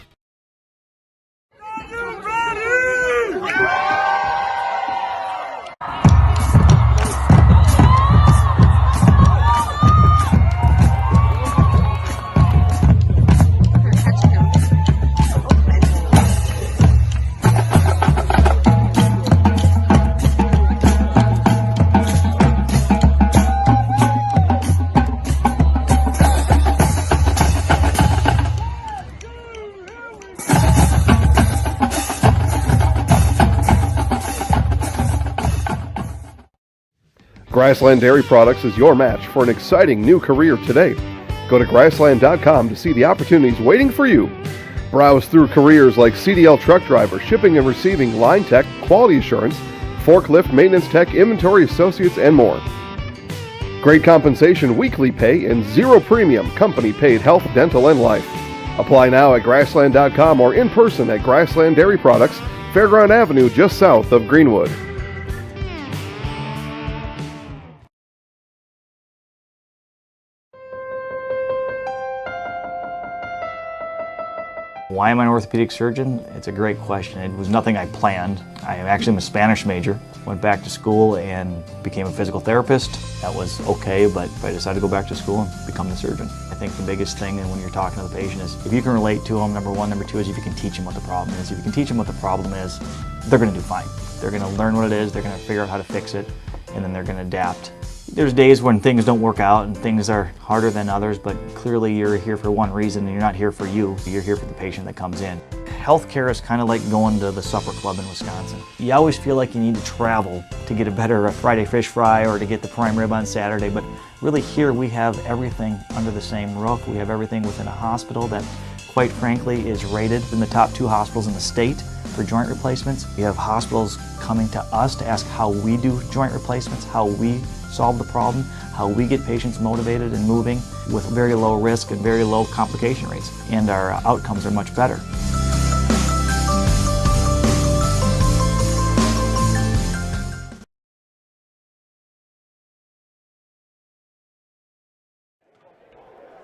Grassland Dairy Products is your match for an exciting new career today. Go to grassland.com to see the opportunities waiting for you. Browse through careers like CDL truck driver, shipping and receiving, line tech, quality assurance, forklift, maintenance tech, inventory associates, and more. Great compensation, weekly pay, and zero premium company-paid health, dental, and life. Apply now at grassland.com or in person at Grassland Dairy Products, Fairground Avenue, just south of Greenwood. Why am I an orthopedic surgeon? It's a great question. It was nothing I planned. I actually am a Spanish major. Went back to school and became a physical therapist. That was okay, but I decided to go back to school and become the surgeon. I think the biggest thing when you're talking to the patient is if you can relate to them, number one. Number two is if you can teach them what the problem is. If you can teach them what the problem is, they're going to do fine. They're going to learn what it is, they're going to figure out how to fix it, and then they're going to adapt. There's days when things don't work out and things are harder than others, but clearly you're here for one reason and you're not here for you. You're here for the patient that comes in. Healthcare is kind of like going to the supper club in Wisconsin. You always feel like you need to travel to get a better Friday fish fry or to get the prime rib on Saturday, but really here we have everything under the same roof. We have everything within a hospital that, quite frankly, is rated in the top 2 hospitals in the state for joint replacements. We have hospitals coming to us to ask how we do joint replacements, how we solve the problem, how we get patients motivated and moving with very low risk and very low complication rates, and our outcomes are much better.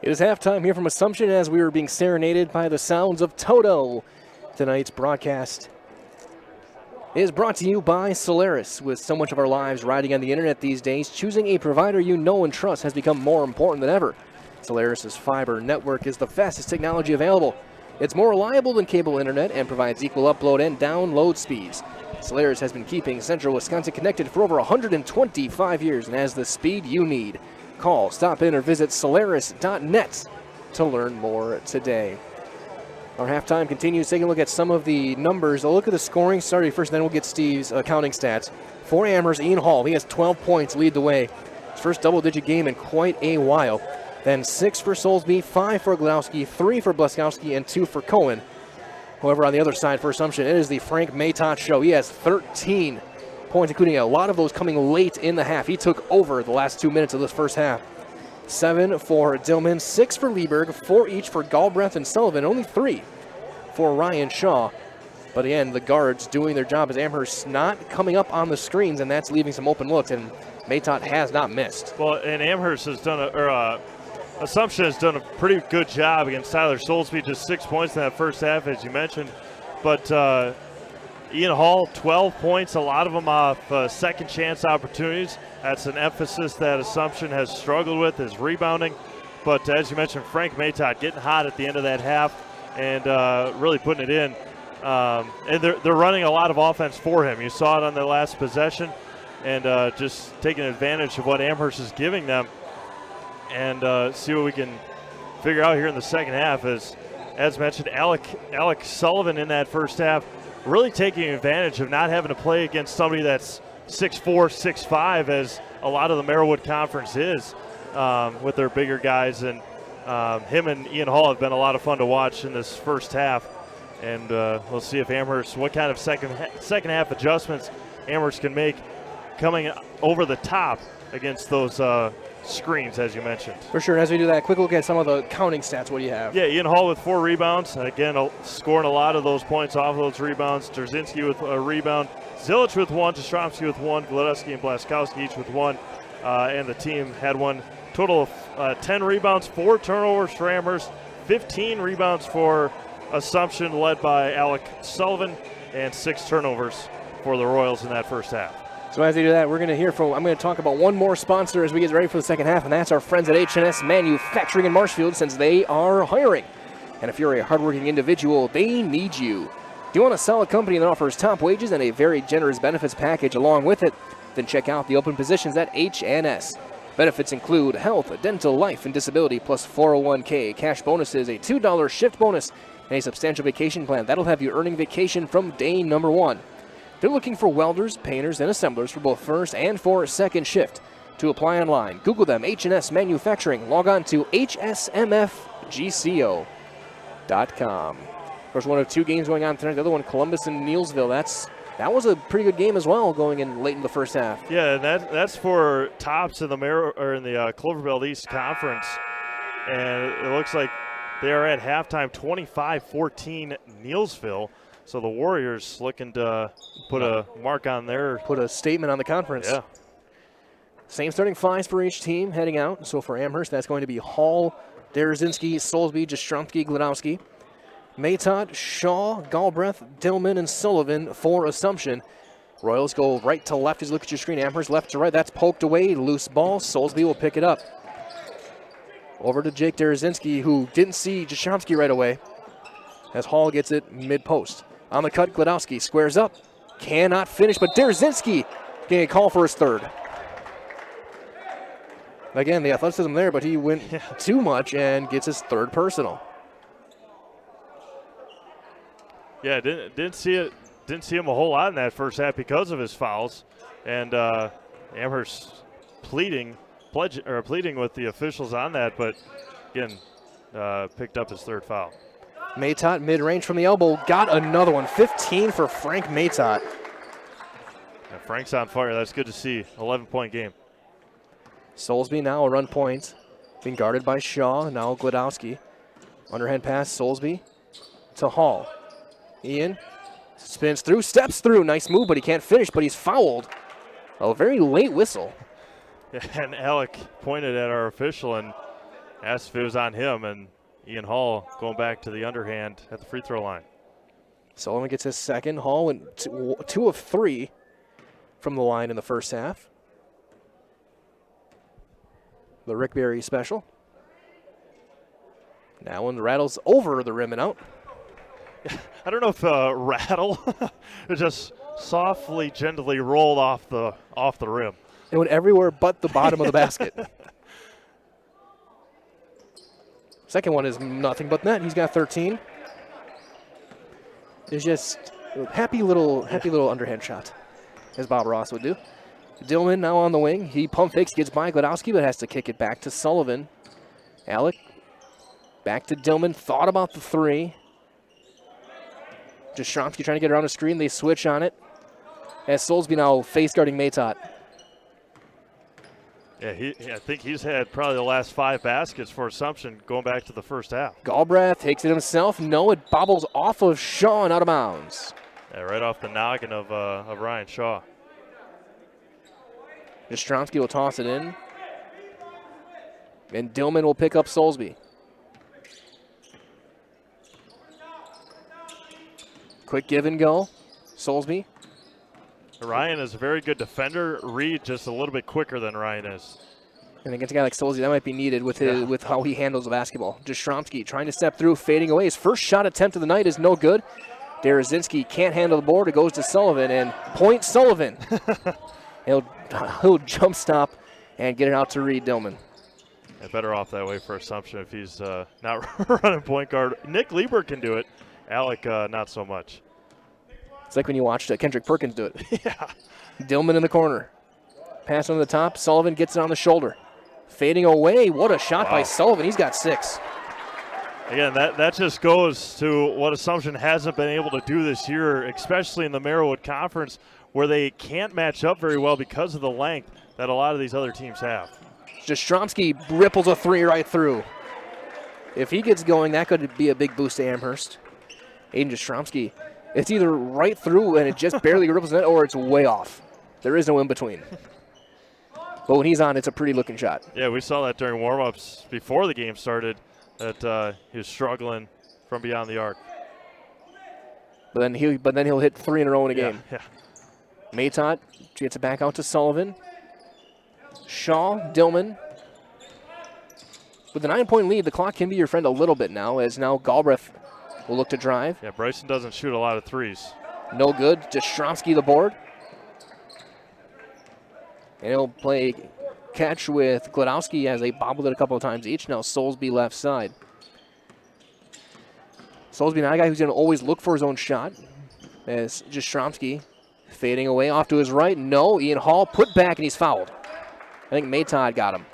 It is halftime here from Assumption as we are being serenaded by the sounds of Toto. Tonight's broadcast is brought to you by Solaris. With so much of our lives riding on the internet these days, choosing a provider you know and trust has become more important than ever. Solaris's fiber network is the fastest technology available. It's more reliable than cable internet and provides equal upload and download speeds. Solaris has been keeping Central Wisconsin connected for over 125 years and has the speed you need. Call, stop in, or visit Solaris.net to learn more today. Our halftime continues, taking a look at some of the numbers. I'll look at the scoring starting first, and then we'll get Steve's counting stats. For Amherst, Ian Hall, he has 12 points, lead the way. His first double-digit game in quite a while. Then 6 for Soulsby, 5 for Glowski, 3 for Bleskowski, and 2 for Cohen. However, on the other side for Assumption, it is the Frank Matot show. He has 13 points, including a lot of those coming late in the half. He took over the last 2 minutes of this first half. 7 for Dillman, 6 for Lieberg, 4 each for Galbraith and Sullivan, only 3 for Ryan Shaw. But again, the guards doing their job as Amherst not coming up on the screens, and that's leaving some open looks, and Matot has not missed. Well, and Amherst has done Assumption has done a pretty good job against Tyler Soulsby, just 6 points in that first half, as you mentioned. But Ian Hall, 12 points, a lot of them off second chance opportunities. That's an emphasis that Assumption has struggled with, is rebounding. But as you mentioned, Frank Matot getting hot at the end of that half and really putting it in. And they're running a lot of offense for him. You saw it on the last possession, and just taking advantage of what Amherst is giving them. And see what we can figure out here in the second half. As mentioned, Alec Sullivan in that first half really taking advantage of not having to play against somebody that's 6'4", 6'5", as a lot of the Merriwood Conference is with their bigger guys. And him and Ian Hall have been a lot of fun to watch in this first half. And we'll see if Amherst, what kind of second half adjustments Amherst can make coming over the top against those screens, as you mentioned. For sure. As we do that, quick look at some of the counting stats. What do you have? Yeah, Ian Hall with 4 rebounds. Again, scoring a lot of those points off of those rebounds. Terzinski with a rebound. Zilich with 1. Jastrzomski with 1. Gledowski and Blaskowski each with 1. And the team had one total of 10 rebounds, 4 turnovers for Amherst, 15 rebounds for Assumption, led by Alec Sullivan, and 6 turnovers for the Royals in that first half. So as they do that, I'm going to talk about one more sponsor as we get ready for the second half, and that's our friends at H&S Manufacturing in Marshfield, since they are hiring. And if you're a hardworking individual, they need you. Do you want to sell a company that offers top wages and a very generous benefits package along with it? Then check out the open positions at H&S. Benefits include health, dental, life, and disability, plus 401k, cash bonuses, a $2 shift bonus, and a substantial vacation plan. That'll have you earning vacation from day number 1. They're looking for welders, painters, and assemblers for both first and for second shift. To apply online, Google them, H&S Manufacturing. Log on to hsmfgco.com. Of course, one of 2 games going on tonight. The other one, Columbus and Neelsville. That's That was a pretty good game as well, going in late in the first half. Yeah, and that's for tops in the Cloverbelt East Conference, and it looks like they are at halftime 25-14 Neelsville. So the Warriors looking to put a mark on put a statement on the conference. Yeah. Same starting fives for each team heading out. So for Amherst, that's going to be Hall, Derazinski, Soulsby, Jastrzomski, Glodowski, Matot, Shaw, Galbraith, Dillman, and Sullivan for Assumption. Royals go right to left as you look at your screen. Amherst left to right. That's poked away. Loose ball. Soulsby will pick it up. Over to Jake Derazinski, who didn't see Jastrzomski right away, as Hall gets it mid-post. On the cut, Glodowski squares up. Cannot finish, but Derazinski getting a call for his third. Again, the athleticism there, but he went too much and gets his third personal. Yeah, didn't see it. Didn't see him a whole lot in that first half because of his fouls, and Amherst pleading with the officials on that, but again, picked up his third foul. Matot mid-range from the elbow, got another one. 15 for Frank Matot. Yeah, Frank's on fire. That's good to see. 11-point game. Soulsby now a run point, being guarded by Shaw. Now Glodowski, underhand pass. Soulsby to Hall. Ian spins through, steps through. Nice move, but he can't finish, but he's fouled. A very late whistle. And Alec pointed at our official and asked if it was on him, and Ian Hall going back to the underhand at the free throw line. Sullivan gets his second. Hall went 2 of 3 from the line in the first half. The Rick Barry special. Now one rattles over the rim and out. I don't know if rattle, it just softly, gently rolled off the rim. It went everywhere but the bottom of the basket. Second one is nothing but net. He's got 13. It's just a happy little underhand shot, as Bob Ross would do. Dillman now on the wing. He pump fakes, gets by Glodowski, but has to kick it back to Sullivan. Alec back to Dillman. Thought about the three. Jastrzomski trying to get around the screen. They switch on it. As Soulsby now face guarding Matot. Yeah, I think he's had probably the last 5 baskets for Assumption going back to the first half. Galbraith takes it himself. No, it bobbles off of Shaw and out of bounds. Yeah, right off the noggin of Ryan Shaw. Jastrzomski will toss it in. And Dillman will pick up Soulsby. Quick give and go. Soulsby. Ryan is a very good defender. Reed just a little bit quicker than Ryan is. And against a guy like Soulsby, that might be needed with with how he handles the basketball. Jastrzomski trying to step through, fading away. His first shot attempt of the night is no good. Derazinski can't handle the board. It goes to Sullivan, and point Sullivan. He'll jump stop and get it out to Reed Dillman. Yeah, better off that way for Assumption if he's not running point guard. Nick Lieber can do it. Alec, not so much. It's like when you watched Kendrick Perkins do it. Yeah. Dillman in the corner. Pass on the top. Sullivan gets it on the shoulder. Fading away. What a shot by Sullivan. He's got 6. Again, that just goes to what Assumption hasn't been able to do this year, especially in the Merriwood Conference, where they can't match up very well because of the length that a lot of these other teams have. Jastrzomski ripples a 3 right through. If he gets going, that could be a big boost to Amherst. Aiden Jastrzomski, it's either right through and it just barely ripples the net, or it's way off. There is no in between. But when he's on, it's a pretty looking shot. Yeah, we saw that during warm-ups before the game started, that he was struggling from beyond the arc. But then he'll hit 3 in a row in a game. Yeah. Matot gets it back out to Sullivan. Shaw, Dillman. With a 9-point lead, the clock can be your friend a little bit now, as now Galbraith will look to drive. Yeah, Bryson doesn't shoot a lot of threes. No good. Jastrzomski the board. And he'll play catch with Glodowski as they bobbled it a couple of times each. Now Soulsby left side. Soulsby not a guy who's going to always look for his own shot. As Jastrzomski fading away off to his right. No, Ian Hall put back and he's fouled. I think Matot got him.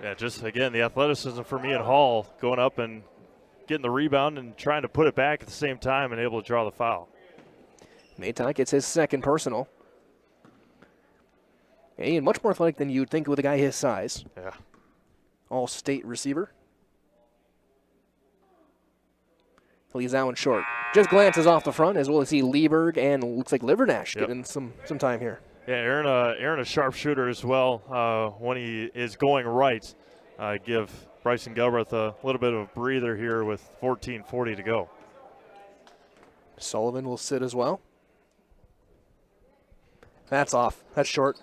Yeah, just again, the athleticism for Ian Hall going up and getting the rebound and trying to put it back at the same time and able to draw the foul. Maytot gets his second personal. And much more athletic than you'd think with a guy his size. Yeah. All-state receiver. Leaves that one short. Just glances off the front, as well as see Lieberg and looks like Livernash getting some time here. Yeah, Aaron a sharpshooter as well when he is going right. Give Bryson Gilbreth a little bit of a breather here with 14:40 to go. Sullivan will sit as well. That's off. That's short.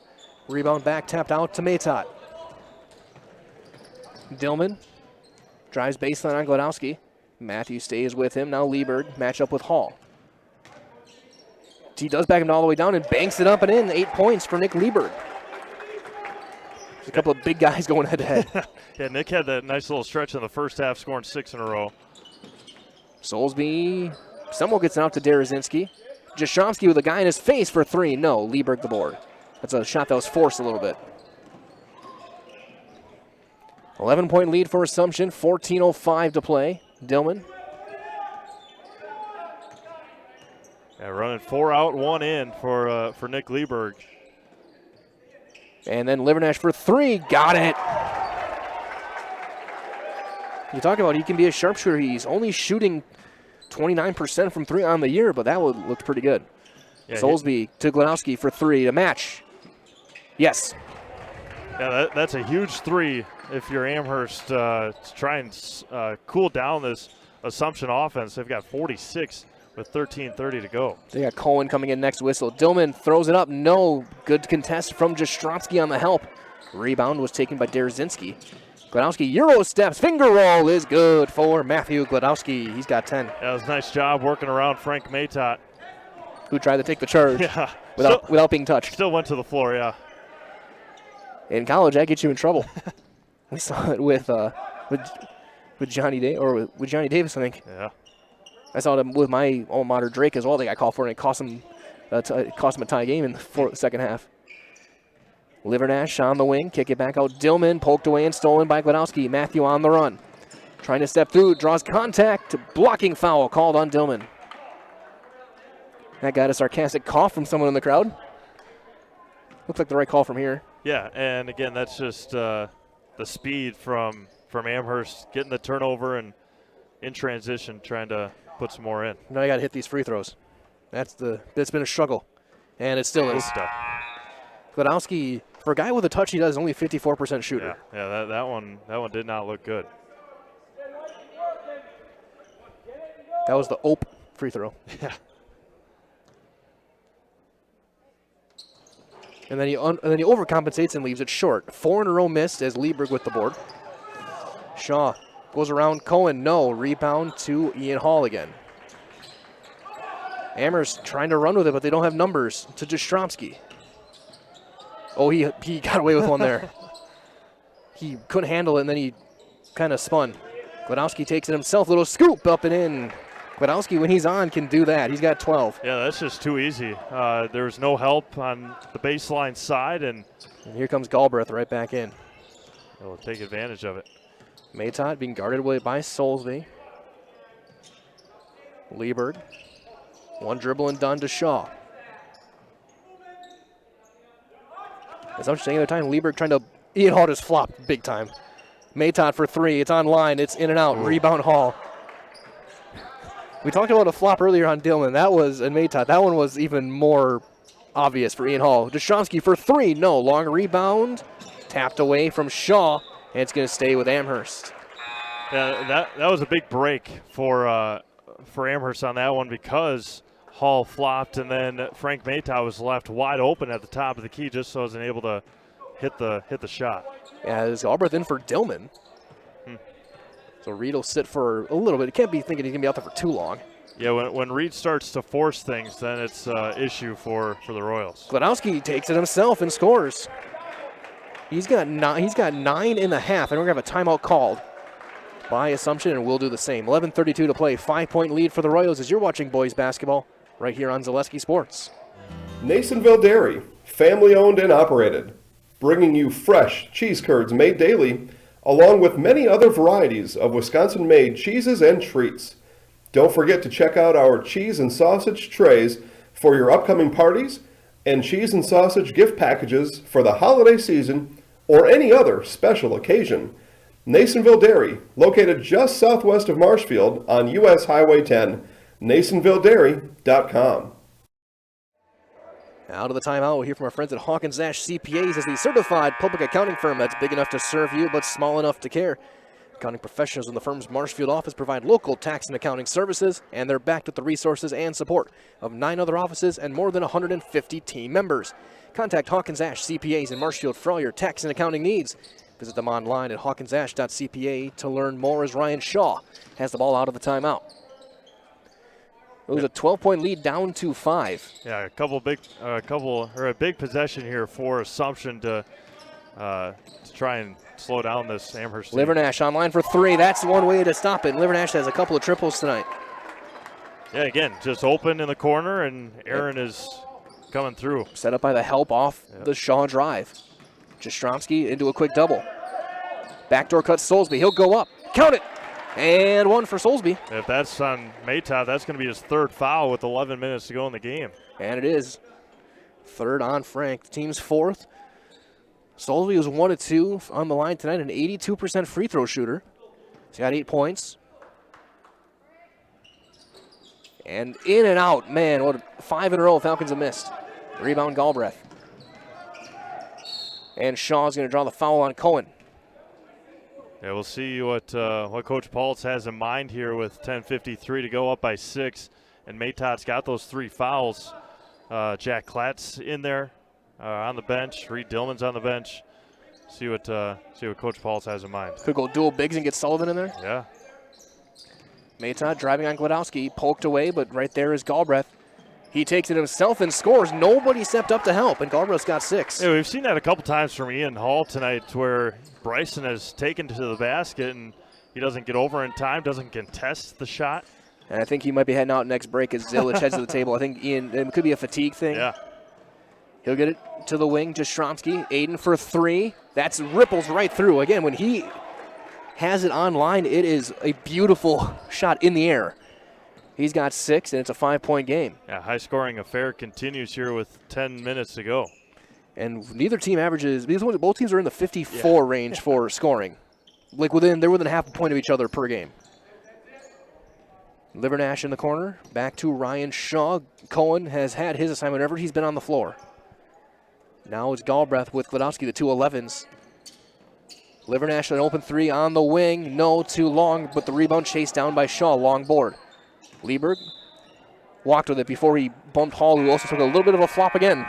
Rebound back, tapped out to Maytot. Dillman drives baseline on Gladowski. Matthew stays with him. Now Lieberg match up with Hall. He does back him all the way down and banks it up and in. 8 points for Nick Lieberg. There's a couple of big guys going head to head. Yeah, Nick had that nice little stretch in the first half, scoring 6 in a row. Soulsby somewhat gets it out to Derazinski. Jastrzomski with a guy in his face for 3. No, Lieberg the board. That's a shot that was forced a little bit. 11-point lead for Assumption. 14:05 to play. Dillman. Yeah, running 4 out, 1 in for Nick Lieberg. And then Livernash for 3. Got it. You talk about he can be a sharpshooter. He's only shooting 29% from 3 on the year, but that looked pretty good. Yeah, Soulsby to Glanowski for 3 to match. Yes. Yeah, that's a huge 3 if you're Amherst to try and cool down this Assumption offense. They've got 46 with 13:30 to go. They got Cohen coming in next whistle. Dillman throws it up. No. Good contest from Jastrzomski on the help. Rebound was taken by Derazinski. Gladowski Euro steps. Finger roll is good for Matthew Gladowski. He's got 10. That was a nice job working around Frank Maytot, who tried to take the charge without being touched. Still went to the floor, yeah. In college, that gets you in trouble. We saw it with Johnny Day with Johnny Davis, I think. Yeah. I saw it with my alma mater Drake as well. They got called for it, and it cost him a tie game in the second half. Livernash on the wing, kick it back out. Dillman poked away and stolen by Gladowski. Matthew on the run, trying to step through, draws contact, blocking foul called on Dillman. That got a sarcastic cough from someone in the crowd. Looks like the right call from here. Yeah, and again, that's just the speed from Amherst, getting the turnover and in transition, trying to put some more in. Now you got to hit these free throws. That's been a struggle, and it still is. Gladowski, for a guy with a touch, he does only 54% shooter. Yeah, that one did not look good. That was the Ope free throw. Yeah. And then he overcompensates and leaves it short. 4 in a row missed as Lieberg with the board. Shaw goes around Cohen. No. Rebound to Ian Hall again. Amherst trying to run with it, but they don't have numbers. To Jastrzomski. Oh, he got away with one there. He couldn't handle it, and then he kind of spun. Gladowski takes it himself. Little scoop up and in. Gladowski, when he's on, can do that. He's got 12. Yeah, that's just too easy. There's no help on the baseline side, and here comes Galbraith right back in. He'll take advantage of it. Maytot being guarded away by Soulsby. Lieberg. One dribble and done to Shaw. As I'm saying, the time Lieberg trying to. Ian Hall just flopped big time. Maytot for 3. It's on line. It's in and out. Rebound Hall. We talked about a flop earlier on Dillman. That was in Maytot. That one was even more obvious for Ian Hall. Jastrzomski for 3. No. Long rebound. Tapped away from Shaw. And it's going to stay with Amherst. Yeah, that was a big break for Amherst on that one because Hall flopped and then Frank Maytot was left wide open at the top of the key just so he wasn't able to hit the shot. Yeah, there's Galbraith in for Dillman. So Reed will sit for a little bit. He can't be thinking he's going to be out there for too long. Yeah, when Reed starts to force things, then it's an issue for the Royals. Gladowski takes it himself and scores. He's got 9 in the half, and we're going to have a timeout called by Assumption, and we'll do the same. 11:32 to play. 5-point lead for the Royals as you're watching boys basketball right here on Zaleski Sports. Nasonville Dairy, family owned and operated, bringing you fresh cheese curds made daily, along with many other varieties of Wisconsin-made cheeses and treats. Don't forget to check out our cheese and sausage trays for your upcoming parties and cheese and sausage gift packages for the holiday season or any other special occasion. Nasonville Dairy, located just southwest of Marshfield on US Highway 10, NasonvilleDairy.com. Out of the timeout, we'll hear from our friends at Hawkins Ash CPAs as the certified public accounting firm that's big enough to serve you but small enough to care. Accounting professionals in the firm's Marshfield office provide local tax and accounting services, and they're backed with the resources and support of 9 other offices and more than 150 team members. Contact Hawkins Ash CPAs in Marshfield for all your tax and accounting needs. Visit them online at hawkinsash.cpa to learn more as Ryan Shaw has the ball out of the timeout. It was a 12-point lead down to 5. Yeah, a big possession here for Assumption to try and slow down this Amherst team. Livernash online for 3. That's one way to stop it. Livernash has a couple of triples tonight. Yeah, again, just open in the corner, and Aaron is coming through. Set up by the help off the Shaw drive. Jastrzomski into a quick double. Backdoor cut Soulsby. He'll go up. Count it. And one for Soulsby. If that's on Maytop, that's going to be his 3rd foul with 11 minutes to go in the game. And it is. 3rd on Frank. The team's 4th. Soulsby was 1 of 2 on the line tonight, an 82% free throw shooter. He's got 8 points. And in and out. Man, what 5 in a row Falcons have missed. Rebound Galbraith. And Shaw's going to draw the foul on Cohen. Yeah, we'll see what Coach Paultz has in mind here with 10:53 to go, up by 6. And Maytop's got those 3 fouls. Jack Klatt's in there on the bench. Reed Dillman's on the bench. See what Coach Paultz has in mind. Could go dual bigs and get Sullivan in there. Yeah. Maytop driving on Gladowski, poked away, but right there is Galbraith. He takes it himself and scores. Nobody stepped up to help, and Galbraith's got 6. Yeah, we've seen that a couple times from Ian Hall tonight, where Bryson has taken to the basket and he doesn't get over in time, doesn't contest the shot. And I think he might be heading out next break as Zilic heads to the table. I think Ian, it could be a fatigue thing. Yeah. He'll get it to the wing, Jastrzomski. Aiden for 3. That's ripples right through. Again, when he has it online, it is a beautiful shot in the air. He's got 6, and it's a 5-point game. Yeah, high-scoring affair continues here with 10 minutes to go. And neither team averages. Both teams are in the 54 range for scoring. Like they're within half a point of each other per game. Livernash in the corner. Back to Ryan Shaw. Cohen has had his assignment whenever he's been on the floor. Now it's Galbraith with Gladowski, the 2 11s. Livernash an open 3 on the wing. No, too long, but the rebound chased down by Shaw. Long board. Lieberg walked with it before he bumped Hall, who also took a little bit of a flop again.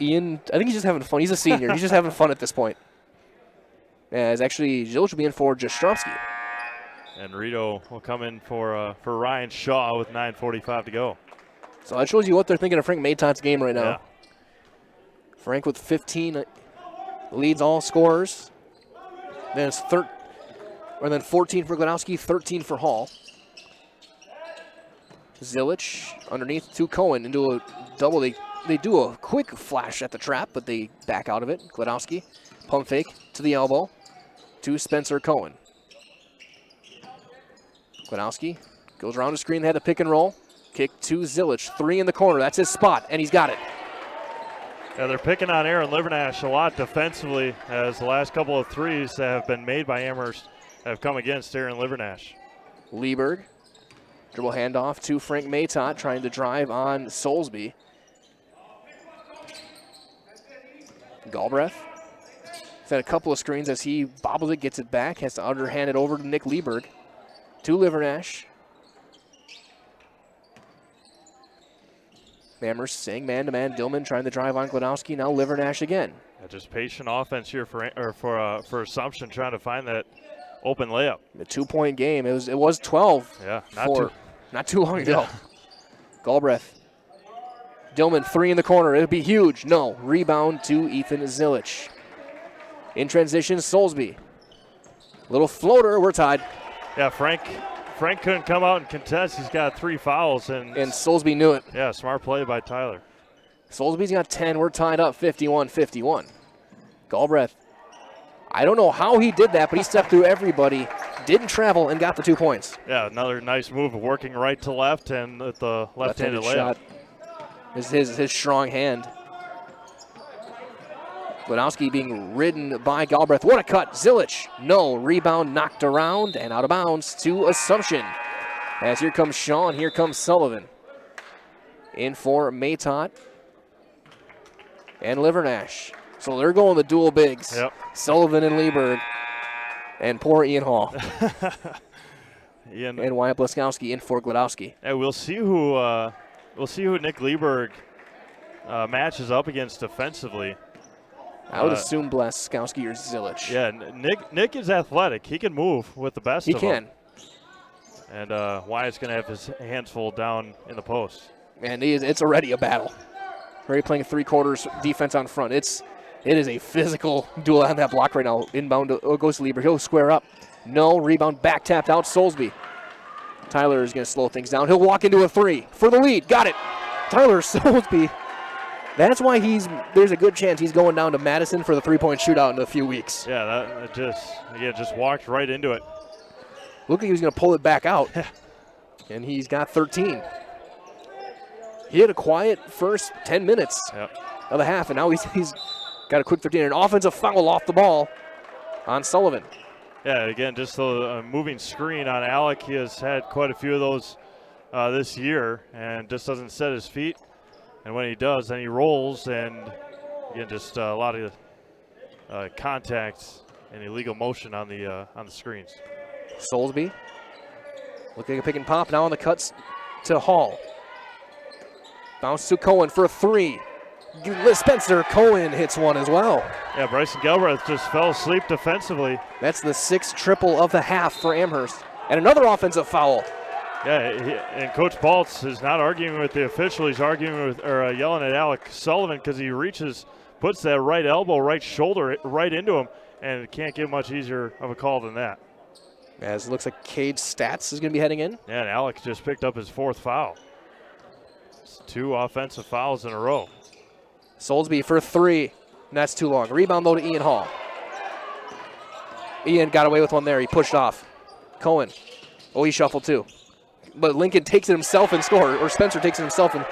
Ian, I think he's just having fun. He's a senior. He's just having fun at this point. As actually, Zilic will be in for Jastrzomski. And Rito will come in for Ryan Shaw with 9:45 to go. So that shows you what they're thinking of Frank Maytop's game right now. Yeah. Frank with 15 leads all scorers. Then it's 14 for Gladowski, 13 for Hall. Zilic underneath to Cohen into a double. They do a quick flash at the trap, but they back out of it. Gladowski, pump fake to the elbow to Spencer Cohen. Gladowski goes around the screen. They had the pick and roll. Kick to Zilic. 3 in the corner. That's his spot, and he's got it. Yeah, they're picking on Aaron Livernash a lot defensively, as the last couple of threes that have been made by Amherst have come against Aaron Livernash. Lieberg. Dribble handoff to Frank Maytop, trying to drive on Soulsby. Galbraith. He's had a couple of screens as he bobbles it, gets it back, has to underhand it over to Nick Lieberg. To Livernash. Amherst saying man-to-man. Dillman trying to drive on Gladowski. Now Livernash again. Yeah, just patient offense here for Assumption, trying to find that open layup. A 2-point game. It was 12. Yeah, not too long ago. Galbraith. Dillman, 3 in the corner. It'll be huge. No. Rebound to Ethan Zilic. In transition, Soulsby. Little floater. We're tied. Yeah, Frank couldn't come out and contest. He's got 3 fouls. And Soulsby knew it. Yeah, smart play by Tyler. Soulsby's got 10. We're tied up 51-51. Galbraith. I don't know how he did that, but he stepped through everybody, didn't travel, and got the 2 points. Yeah, another nice move of working right to left and with the left-handed layup. shot. his strong hand. Gladowski being ridden by Galbraith. What a cut. Zilich. No. Rebound knocked around and out of bounds to Assumption. As here comes Shaw and here comes Sullivan. In for Matot and Livernash. So they're going the dual bigs. Yep. Sullivan and Lieberg. And poor Ian Hall. Ian. And Wyatt Blaskowski in for Gladowski. And we'll see who Nick Lieberg matches up against defensively. I would assume Blaskowski or Zilich. Yeah, Nick is athletic. He can move with the best of them. He can. And Wyatt's going to have his hands full down in the post. And it's already a battle. Already playing 3/4 defense on front. It is a physical duel on that block right now. Inbound goes to Lieber. He'll square up. No. Rebound back tapped out. Soulsby. Tyler is going to slow things down. He'll walk into a 3 for the lead. Got it. Tyler Soulsby. That's why there's a good chance he's going down to Madison for the 3-point shootout in a few weeks. Yeah, that just walked right into it. Looked like he was going to pull it back out. And he's got 13. He had a quiet first 10 minutes of the half, and now he's got a quick 13. An offensive foul off the ball on Sullivan. Yeah, again, just a moving screen on Alec. He has had quite a few of those this year and just doesn't set his feet. And when he does, then he rolls, and again, just a lot of contact and illegal motion on the screens. Soulsby looking like a pick and pop now on the cuts to Hall. Bounce to Cohen for a 3. Spencer Cohen hits one as well. Yeah, Bryson Galbraith just fell asleep defensively. That's the 6th triple of the half for Amherst. And another offensive foul. Yeah, and Coach Baltz is not arguing with the official. He's arguing with or yelling at Alec Sullivan because he reaches, puts that right elbow, right shoulder right into him, and it can't get much easier of a call than that. As it looks like Cade Stats is going to be heading in. Yeah, and Alec just picked up his 4th foul. It's 2 offensive fouls in a row. Soulsby for 3. And that's too long. Rebound though to Ian Hall. Ian got away with one there. He pushed off. Cohen. Oh, he shuffled too. But Lincoln takes it himself and scores, or Spencer takes it himself. And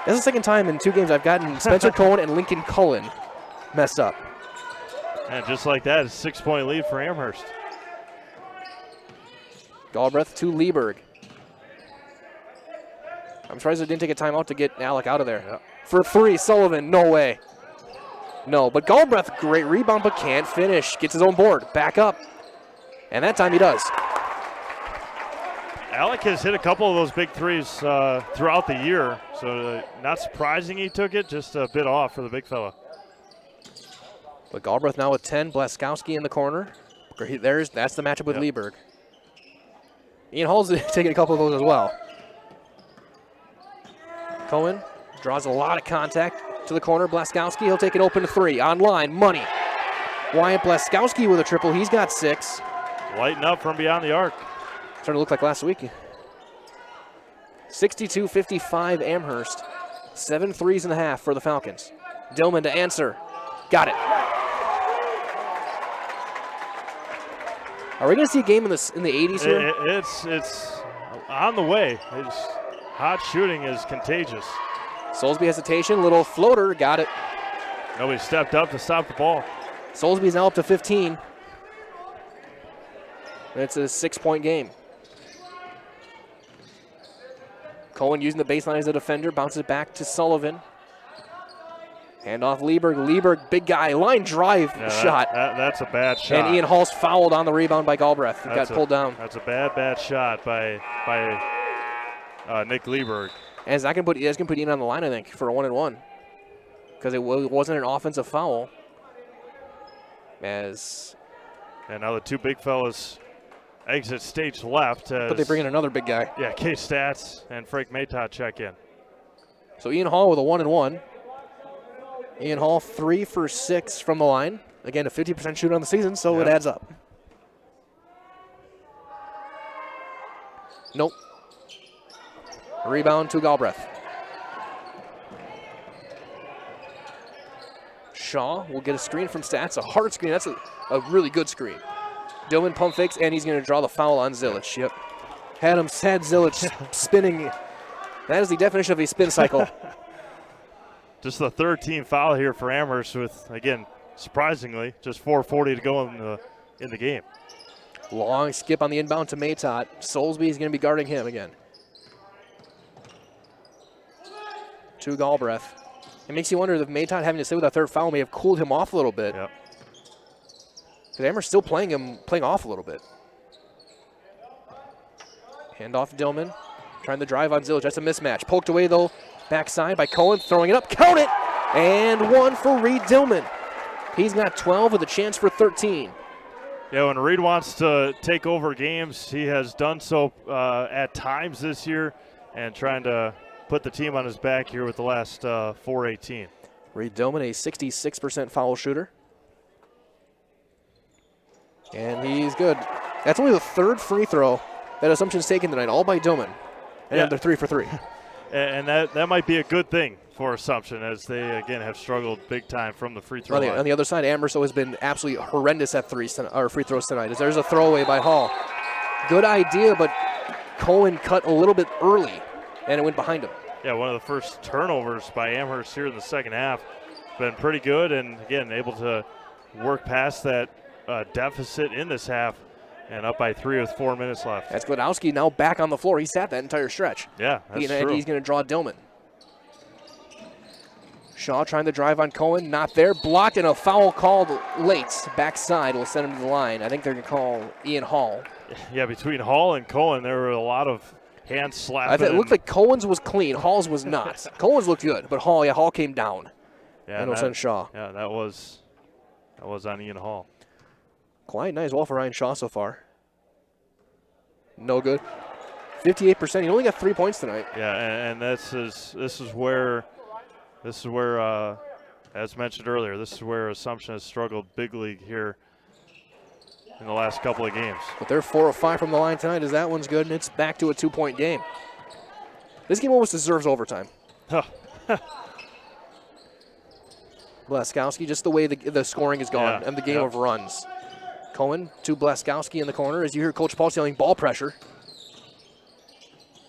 that's the second time in 2 games I've gotten Spencer Cohen and Lincoln Cullen messed up. And just like that, it's a 6-point lead for Amherst. Galbraith to Lieberg. I'm surprised they didn't take a timeout to get Alec out of there. Yep. For 3, Sullivan, no way. No, but Galbraith, great rebound, but can't finish. Gets his own board, back up. And that time he does. Alec has hit a couple of those big threes throughout the year, so not surprising he took it, just a bit off for the big fella. But Galbraith now with 10, Blaskowski in the corner. That's the matchup with Lieberg. Ian Hall's taking a couple of those as well. Cohen draws a lot of contact to the corner. Blaskowski, he'll take an open 3. Online, money. Wyatt Blaskowski with a triple. He's got 6. Lighten up from beyond the arc. Starting to look like last week. 62-55 Amherst. 7 threes in the half for the Falcons. Dillman to answer. Got it. Are we going to see a game in the 80s here? It's on the way. Hot shooting is contagious. Soulsby hesitation, little floater, got it. Nobody stepped up to stop the ball. Soulsby's now up to 15. It's a 6-point game. Cohen using the baseline as a defender, bounces back to Sullivan. Hand off Lieberg. Lieberg, big guy, line drive shot. That's a bad shot. And Ian Hall's fouled on the rebound by Galbraith. He got pulled down. That's a bad shot by Nick Lieberg. And that's going to put Ian on the line, I think, for a 1-and-1. Because it wasn't an offensive foul. And now the 2 big fellas exit stage left. But they bring in another big guy. Yeah, Cade Stats and Frank Matot check in. So Ian Hall with a 1-and-1. Ian Hall 3 for 6 from the line. Again, a 50% shooter on the season, so it adds up. Nope. Rebound to Galbraith. Shaw will get a screen from Stats. A hard screen. That's a really good screen. Dillman pump fakes, and he's going to draw the foul on Zilich. Yep. Had Zilich spinning. That is the definition of a spin cycle. just the third team foul here for Amherst with, again, surprisingly, just 4:40 to go in the game. Long skip on the inbound to Matot. Soulsby is going to be guarding him again. To Galbraith. It makes you wonder if Matot having to sit with that third foul may have cooled him off a little bit. Yep. Because Amherst still playing off a little bit. Hand off Dillman. Trying to drive on Zillich. That's a mismatch. Poked away, though. Backside by Cohen. Throwing it up. Count it! And one for Reed Dillman. He's got 12 with a chance for 13. Yeah, when Reed wants to take over games, he has done so at times this year, and trying to put the team on his back here with the last 4:18. Reed Dillman, a 66% foul shooter. And he's good. That's only the third free throw that Assumption's taken tonight, all by Dillman. And they're 3 for 3. And that might be a good thing for Assumption, as they, again, have struggled big time from the free throw line. On the other side, Amherst has been absolutely horrendous at free throws tonight. As there's a throwaway by Hall. Good idea, but Cohen cut a little bit early, and it went behind him. Yeah, one of the first turnovers by Amherst here in the second half. Been pretty good, and again, able to work past that deficit in this half, and up by 3 with 4 minutes left. That's Glodowski now back on the floor. He sat that entire stretch. Yeah, that's true. And he's going to draw Dillman. Shaw trying to drive on Cohen, not there. Blocked, and a foul called late. Backside will send him to the line. I think they're going to call Ian Hall. Yeah, between Hall and Cohen, there were a lot of hand slapping. It looked like Cohen's was clean. Hall's was not. Cohen's looked good, but Hall came down. Yeah, and will send Shaw. Yeah, that was on Ian Hall. Quiet night as well for Ryan Shaw so far. No good. 58%. He only got 3 points tonight. Yeah, and this is where, as mentioned earlier, this is where Assumption has struggled big league here in the last couple of games. But they're 4 of 5 from the line tonight, as that one's good, and it's back to a 2-point game. This game almost deserves overtime. Blaskowski, just the way the scoring is gone, and the game of runs. Cohen to Blaskowski in the corner, as you hear Coach Paul yelling ball pressure.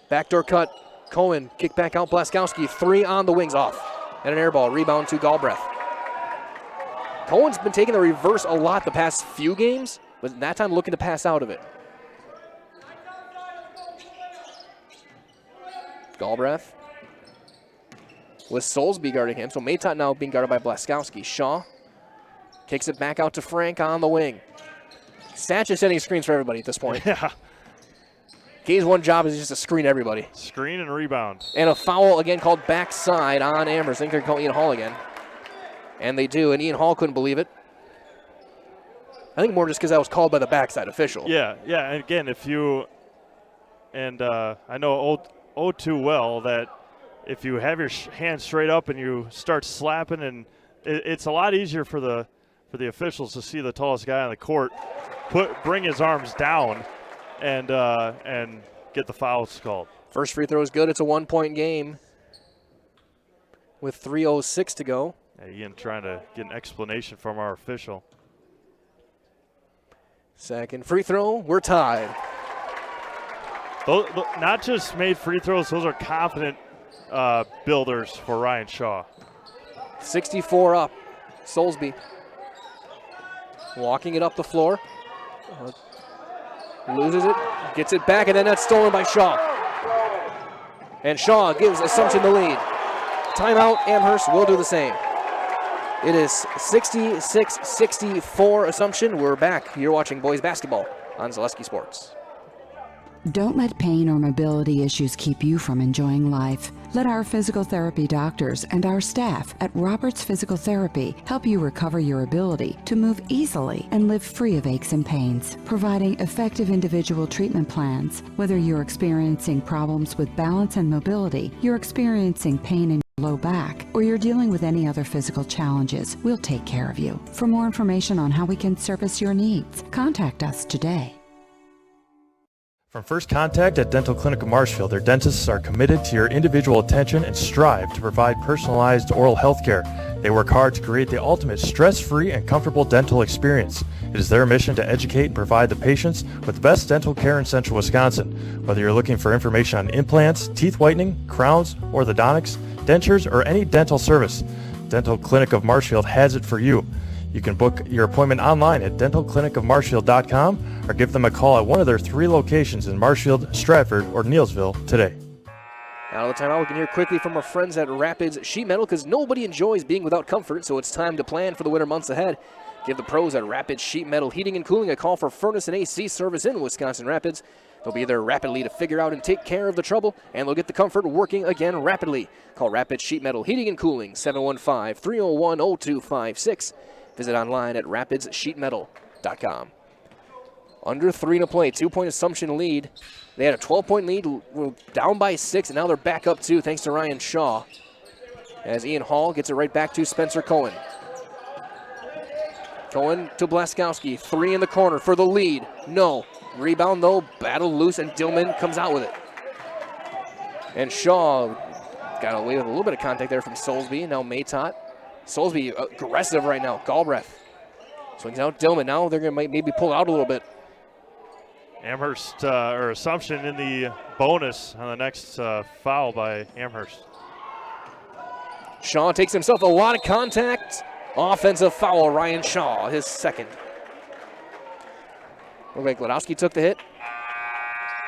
Backdoor cut. Cohen, kick back out. Blaskowski, 3 on the wings, off. And an air ball, rebound to Galbraith. Cohen's been taking the reverse a lot the past few games, but that time looking to pass out of it. Galbraith with Soulsby guarding him, so Matot now being guarded by Blaskowski. Shaw kicks it back out to Frank on the wing. Satch is setting screens for everybody at this point. Yeah. Kay's one job is just to screen everybody. Screen and rebound. And a foul again called backside on Amherst. I think they're calling Ian Hall again. And they do, and Ian Hall couldn't believe it. I think more just because that was called by the backside official. Yeah, and again, I know too well that if you have your hand straight up and you start slapping, and it's a lot easier for the officials to see the tallest guy on the court bring his arms down and get the fouls called. First free throw is good. It's a 1-point game with 3:06 to go. Yeah, Ian trying to get an explanation from our official. Second free throw, we're tied. Those, not just made free throws, those are confident builders for Ryan Shaw. 64 up, Soulsby. Walking it up the floor. Loses it, gets it back, and then that's stolen by Shaw. And Shaw gives Assumption the lead. Timeout, Amherst will do the same. It is 66-64 Assumption. We're back. You're watching boys basketball on Zaleski Sports. Don't let pain or mobility issues keep you from enjoying life. Let our physical therapy doctors and our staff at Roberts Physical Therapy help you recover your ability to move easily and live free of aches and pains, providing effective individual treatment plans. Whether you're experiencing problems with balance and mobility, you're experiencing pain in your low back, or you're dealing with any other physical challenges, we'll take care of you. For more information on how we can service your needs, contact us today. From First Contact at Dental Clinic of Marshfield, their dentists are committed to your individual attention and strive to provide personalized oral health care. They work hard to create the ultimate stress-free and comfortable dental experience. It is their mission to educate and provide the patients with the best dental care in Central Wisconsin. Whether you're looking for information on implants, teeth whitening, crowns, orthodontics, dentures, or any dental service, Dental Clinic of Marshfield has it for you. You can book your appointment online at dentalclinicofmarshfield.com or give them a call at one of their 3 locations in Marshfield, Stratford, or Neillsville today. Out of the timeout, we can hear quickly from our friends at Rapids Sheet Metal because nobody enjoys being without comfort, so it's time to plan for the winter months ahead. Give the pros at Rapids Sheet Metal Heating and Cooling a call for furnace and AC service in Wisconsin Rapids. They'll be there rapidly to figure out and take care of the trouble, and they'll get the comfort working again rapidly. Call Rapids Sheet Metal Heating and Cooling, 715-301-0256. Visit online at rapidssheetmetal.com. Under 3 to play, 2-point Assumption lead. They had a 12-point lead, we're down by 6, and now they're back up 2 thanks to Ryan Shaw. As Ian Hall gets it right back to Spencer Cohen. Cohen to Blaskowski, 3 in the corner for the lead. No. Rebound though, battle loose, and Dillman comes out with it. And Shaw got away with a little bit of contact there from Soulsby. Now Maytot. Soulsby aggressive right now. Galbraith swings out Dillman. Now they're going to maybe pull out a little bit. Amherst, or Assumption in the bonus on the next foul by Amherst. Shaw takes himself a lot of contact. Offensive foul, Ryan Shaw, his second. Looks like Gladowski took the hit.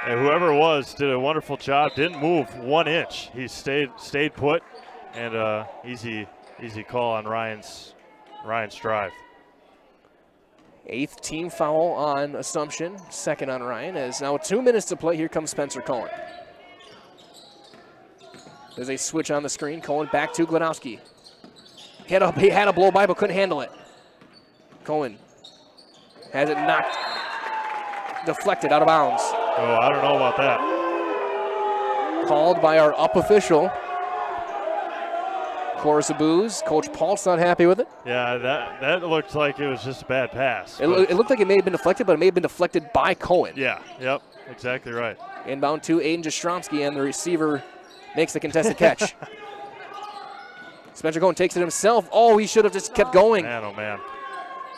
And whoever it was did a wonderful job. Didn't move 1 inch. He stayed put, and easy call on Ryan's drive. 8th team foul on Assumption, second on Ryan. As now 2 minutes to play, here comes Spencer Cohen. There's a switch on the screen. Cohen back to Gladowski. He had a blow by but couldn't handle it. Cohen has it knocked, deflected out of bounds. Oh, I don't know about that. Called by our up official. Chorus of boos. Coach Paul's not happy with it. Yeah, that looked like it was just a bad pass. It looked like it may have been deflected, but it may have been deflected by Cohen. Yeah, yep, exactly right. Inbound to Aiden Jastrzomski, and the receiver makes the contested catch. Spencer Cohen takes it himself. Oh, he should have just kept going. Man, oh man.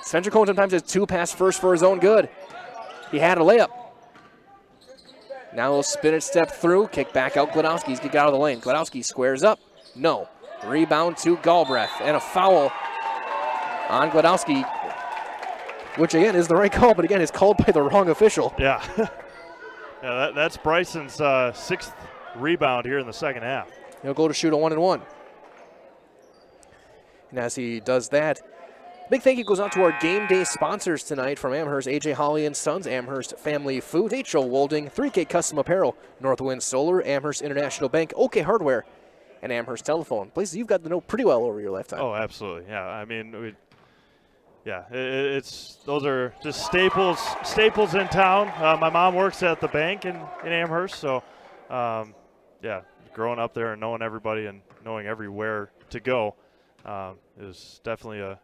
Spencer Cohen sometimes has 2 pass first for his own good. He had a layup. Now he'll spin it, step through, kick back out. Gladowski's kick out of the lane. Gladowski squares up. No. Rebound to Galbraith, and a foul on Gladowski, which again is the right call, but again is called by the wrong official. Yeah. Yeah, that's Bryson's 6th rebound here in the second half. He'll go to shoot a 1-and-1. And as he does that, big thank you goes out to our game day sponsors tonight from Amherst, AJ Holly and Sons, Amherst Family Foods, H.O. Wolding, 3K Custom Apparel, Northwind Solar, Amherst International Bank, OK Hardware, and Amherst Telephone. Places you've got to know pretty well over your lifetime. Oh, absolutely. Yeah, I mean, those are just staples in town. My mom works at the bank in Amherst, so growing up there and knowing everybody and knowing everywhere to go is definitely a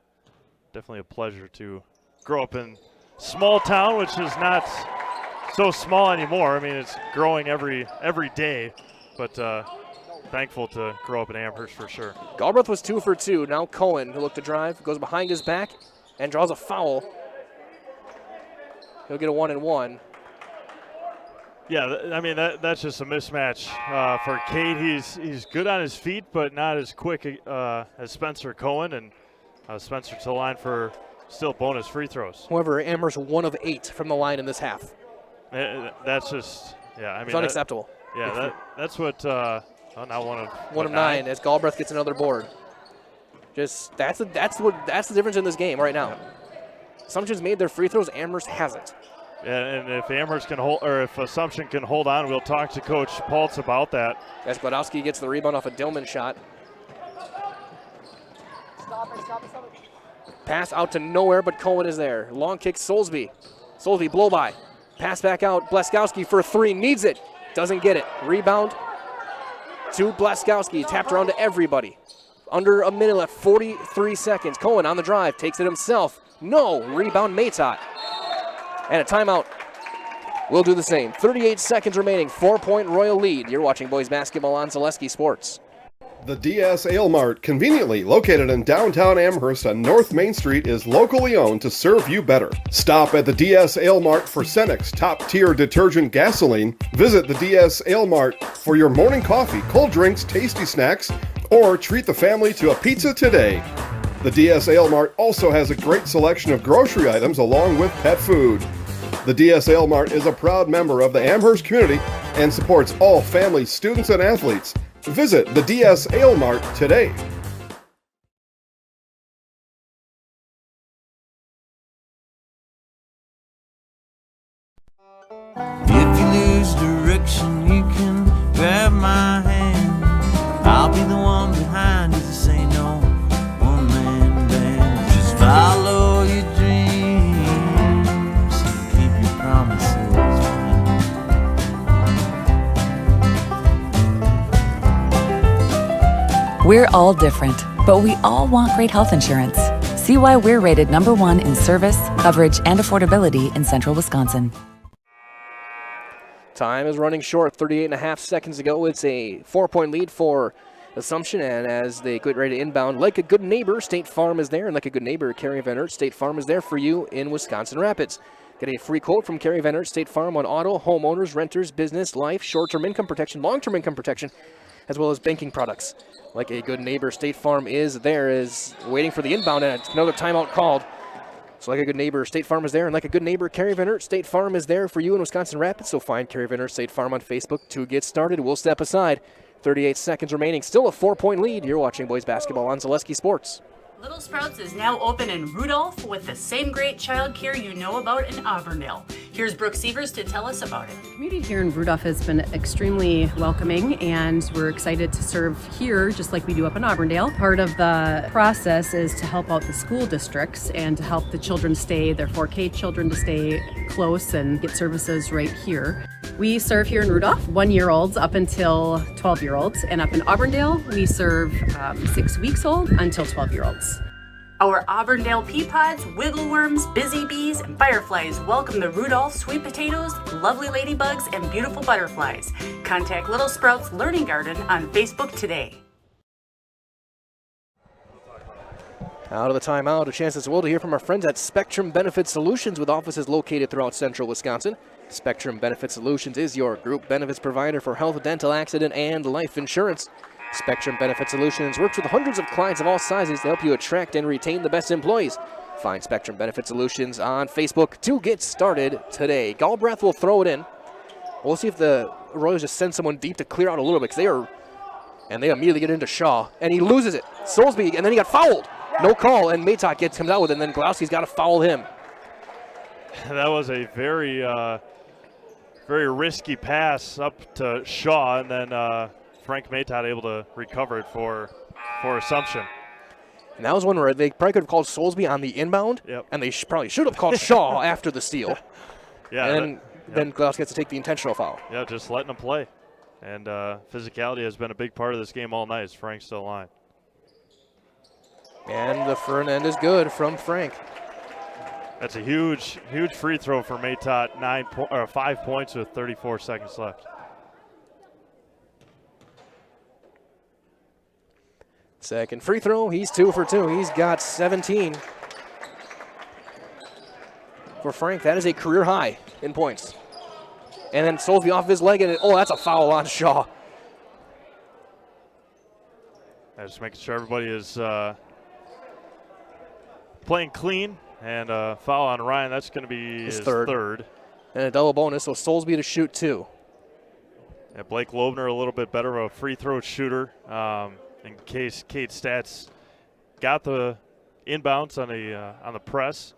pleasure to grow up in small town, which is not so small anymore. I mean, it's growing every day, but thankful to grow up in Amherst for sure. Galbraith was 2 for 2. Now Cohen, who looked to drive, goes behind his back and draws a foul. He'll get a 1-and-1. Yeah, I mean, that's just a mismatch for Cade. He's good on his feet, but not as quick as Spencer Cohen, and Spencer to the line for still bonus free throws. However, Amherst 1 of 8 from the line in this half. That's just, yeah, I mean, it's unacceptable. That's what. Now 1 of 9 as Galbraith gets another board. Just that's the difference in this game right now. Assumption's made their free throws. Amherst hasn't. And if Amherst can hold, or if Assumption can hold on, we'll talk to Coach Paltz about that. As Gladowski gets the rebound off a Dillman shot. Pass out to nowhere, but Cohen is there. Long kick, Soulsby. Soulsby blow by. Pass back out. Blaskowski for 3, needs it. Doesn't get it. Rebound to Blaskowski. Tapped around to everybody. Under a minute left, 43 seconds. Cohen on the drive, takes it himself. No, rebound Maytot. And a timeout. We'll do the same. 38 seconds remaining, 4-point Royal lead. You're watching boys basketball on Zaleski Sports. The DS Ale Mart, conveniently located in downtown Amherst on North Main Street, is locally owned to serve you better. Stop at the DS Ale Mart for Cenex top-tier detergent gasoline. Visit the DS Ale Mart for your morning coffee, cold drinks, tasty snacks, or treat the family to a pizza today. The DS Ale Mart also has a great selection of grocery items along with pet food. The DS Ale Mart is a proud member of the Amherst community and supports all families, students, and athletes. Visit the DS Ale Mart today. If you lose direction, you can grab my hand. I'll be the one behind you to say no one-man band. Just follow your dreams and keep your promises. We're all different, but we all want great health insurance. See why we're rated #1 in service, coverage, and affordability in central Wisconsin. Time is running short. 38.5 seconds ago. It's a 4-point lead for Assumption, and as they get ready to inbound, like a good neighbor, State Farm is there, and like a good neighbor, Carrie Van Aert, State Farm is there for you in Wisconsin Rapids. Get a free quote from Carrie Van Aert, State Farm on auto, homeowners, renters, business, life, short-term income protection, long-term income protection, as well as banking products. Like a good neighbor, State Farm is there, is waiting for the inbound, and it's another timeout called. So like a good neighbor, State Farm is there, and like a good neighbor, Carrie Van Aert, State Farm is there for you in Wisconsin Rapids. So find Carrie Van Aert, State Farm on Facebook to get started. We'll step aside. 38 seconds remaining. Still a 4-point lead. You're watching boys basketball on Zaleski Sports. Little Sprouts is now open in Rudolph with the same great childcare you know about in Auburndale. Here's Brooke Sievers to tell us about it. The community here in Rudolph has been extremely welcoming, and we're excited to serve here just like we do up in Auburndale. Part of the process is to help out the school districts and to help the children stay, their 4K children to stay close and get services right here. We serve here in Rudolph 1-year-olds up until 12-year-olds, and up in Auburndale we serve 6 weeks old until 12-year-olds. Our Auburndale pea pods, wiggle worms, busy bees, and fireflies welcome the Rudolph sweet potatoes, lovely ladybugs, and beautiful butterflies. Contact Little Sprouts Learning Garden on Facebook today. Out of the timeout, a chance as well to hear from our friends at Spectrum Benefit Solutions with offices located throughout central Wisconsin. Spectrum Benefit Solutions is your group benefits provider for health, dental, accident, and life insurance. Spectrum Benefit Solutions works with hundreds of clients of all sizes to help you attract and retain the best employees. Find Spectrum Benefit Solutions on Facebook to get started today. Galbraith will throw it in. We'll see if the Royals just send someone deep to clear out a little bit, because they immediately get into Shaw, and he loses it. Soulsby, and then he got fouled. No call, and Maytok comes out with it, and then Glowski's got to foul him. That was a very risky pass up to Shaw, and then Frank Maytott able to recover it for Assumption. And that was one where they probably could have called Soulsby on the inbound, and they probably should have called Shaw after the steal. Yeah. And then Glowski gets to take the intentional foul. Yeah, just letting them play. And physicality has been a big part of this game all night as Frank's still line. And the front end is good from Frank. That's a huge free throw for Maytott. 5 points with 34 seconds left. Second free throw, he's 2 for 2. He's got 17. For Frank, that is a career high in points. And then Soulsby off his leg, and that's a foul on Shaw. Just making sure everybody is playing clean, and foul on Ryan. That's going to be his third. And a double bonus, so Soulsby to shoot 2. Yeah, Blake Loebner a little bit better of a free throw shooter. In case Kate Stats got the inbounds on the press.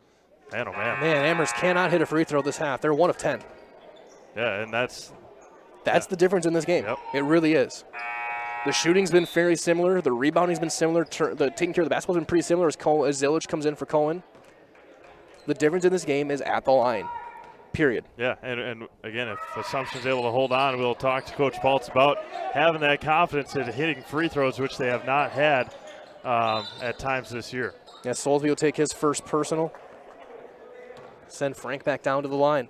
Man, oh man. Man, Amherst cannot hit a free throw this half. They're 1 of 10. Yeah, and that's the difference in this game. Yep. It really is. The shooting's been fairly similar. The rebounding's been similar. The taking care of the basketball's been pretty similar as Zillage comes in for Cohen. The difference in this game is at the line. Period. Yeah, and again, if Assumption's able to hold on, we'll talk to Coach Paltz about having that confidence in hitting free throws, which they have not had at times this year. Yeah, Soulsby will take his first personal. Send Frank back down to the line.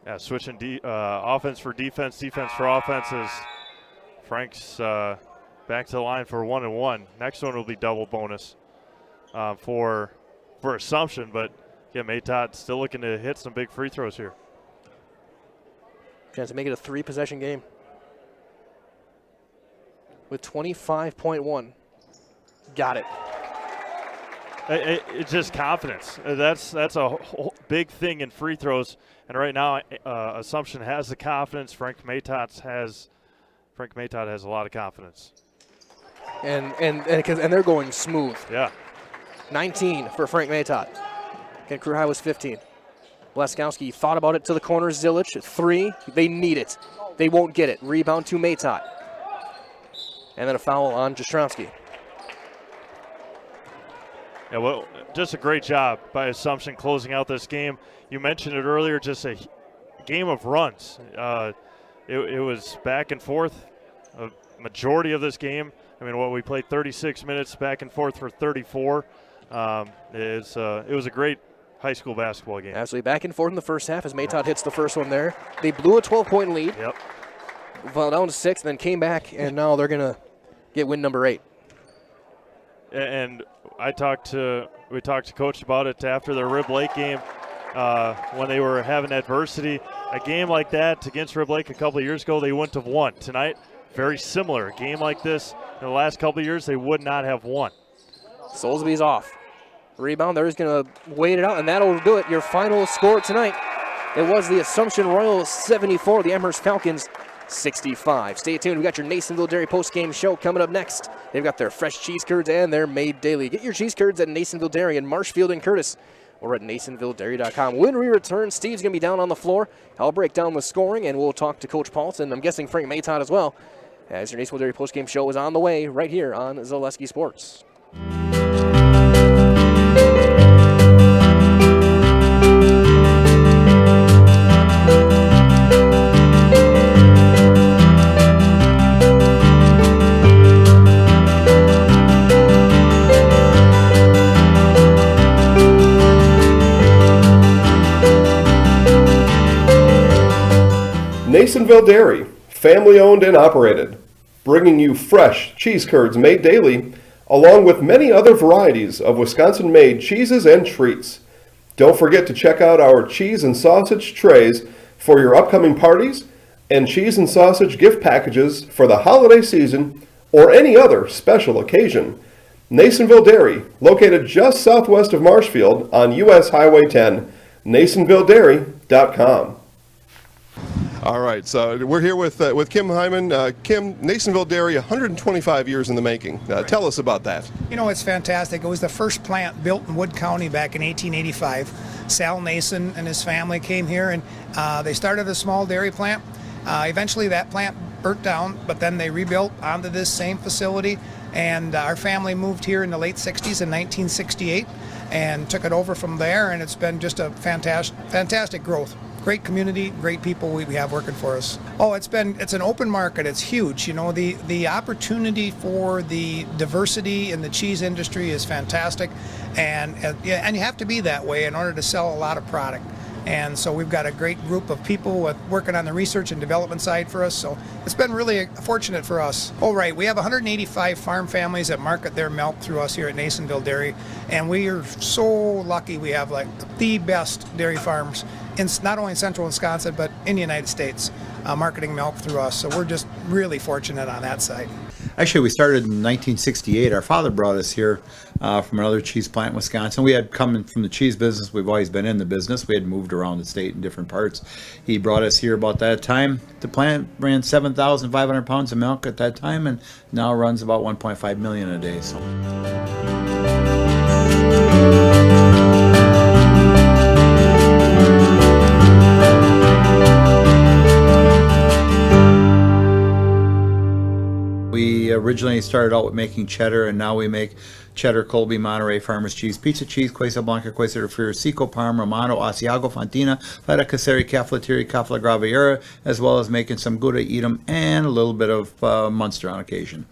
Yeah, switching offense for defense, defense for offense as Frank's back to the line for 1-1. Next one will be double bonus for Assumption, but again, Maytot still looking to hit some big free throws here. Chance to make it a 3-possession game with 25.1. Got it. It's just confidence. That's a big thing in free throws. And right now, Assumption has the confidence. Frank Maytot has a lot of confidence. And they're going smooth. Yeah. 19 for Frank Maytot. Again, career high was 15. Blaskowski thought about it to the corner. Zilich, 3. They need it. They won't get it. Rebound to Maytot. And then a foul on Jastrzewski. Yeah, well, just a great job by Assumption closing out this game. You mentioned it earlier, just a game of runs. It was back and forth a majority of this game. I mean, we played 36 minutes back and forth for 34. It was a great high school basketball game. Absolutely, back and forth in the first half as Maytot hits the first one there. They blew a 12-point lead. Yep. Fell down to 6, then came back, and now they're going to get win number 8. And we talked to Coach about it after their Rib Lake game when they were having adversity. A game like that against Rib Lake a couple of years ago, they wouldn't have won. Tonight, very similar. A game like this in the last couple of years, they would not have won. Soulsby's off. Rebound, they're just going to wait it out, and that'll do it. Your final score tonight, it was the Assumption Royals 74, the Amherst Falcons 65. Stay tuned. We got your Nasonville Dairy post-game show coming up next. They've got their fresh cheese curds and they're made daily. Get your cheese curds at Nasonville Dairy in Marshfield and Curtis or at NasonvilleDairy.com. When we return, Steve's going to be down on the floor. I'll break down the scoring and we'll talk to Coach Paulson. I'm guessing Frank Maytot as well, as your Nasonville Dairy post-game show is on the way right here on Zaleski Sports. Nasonville Dairy, family owned and operated, bringing you fresh cheese curds made daily, along with many other varieties of Wisconsin-made cheeses and treats. Don't forget to check out our cheese and sausage trays for your upcoming parties and cheese and sausage gift packages for the holiday season or any other special occasion. Nasonville Dairy, located just southwest of Marshfield on US Highway 10, NasonvilleDairy.com. All right, so we're here with Kim Hyman. Kim, Nasonville Dairy, 125 years in the making. Tell us about that. You know, it's fantastic. It was the first plant built in Wood County back in 1885. Sal Nason and his family came here and they started a small dairy plant. Eventually that plant burnt down, but then they rebuilt onto this same facility. And our family moved here in the late 60s in 1968 and took it over from there, and it's been just a fantastic growth. Great community, great people we have working for us. Oh, it's an open market. It's huge. You know, the opportunity for the diversity in the cheese industry is fantastic, and you have to be that way in order to sell a lot of product. And so we've got a great group of people working on the research and development side for us. So it's been really fortunate for us. Oh, right. We have 185 farm families that market their milk through us here at Nasonville Dairy. And we are so lucky we have like the best dairy farms in not only in central Wisconsin, but in the United States, marketing milk through us. So we're just really fortunate on that side. Actually, we started in 1968. Our father brought us here from another cheese plant in Wisconsin. We had come from the cheese business. We've always been in the business. We had moved around the state in different parts. He brought us here about that time. The plant ran 7,500 pounds of milk at that time, and now runs about 1.5 million a day. So. We originally started out with making cheddar, and now we make cheddar, Colby, Monterey, Farmers Cheese, Pizza Cheese, Quesa Blanca, Quesa de Friar, Seco, Parm, Romano, Asiago, Fontina, Feta Caseri, Caflateri, Cafla Graviera, as well as making some Gouda Edam and a little bit of Munster on occasion.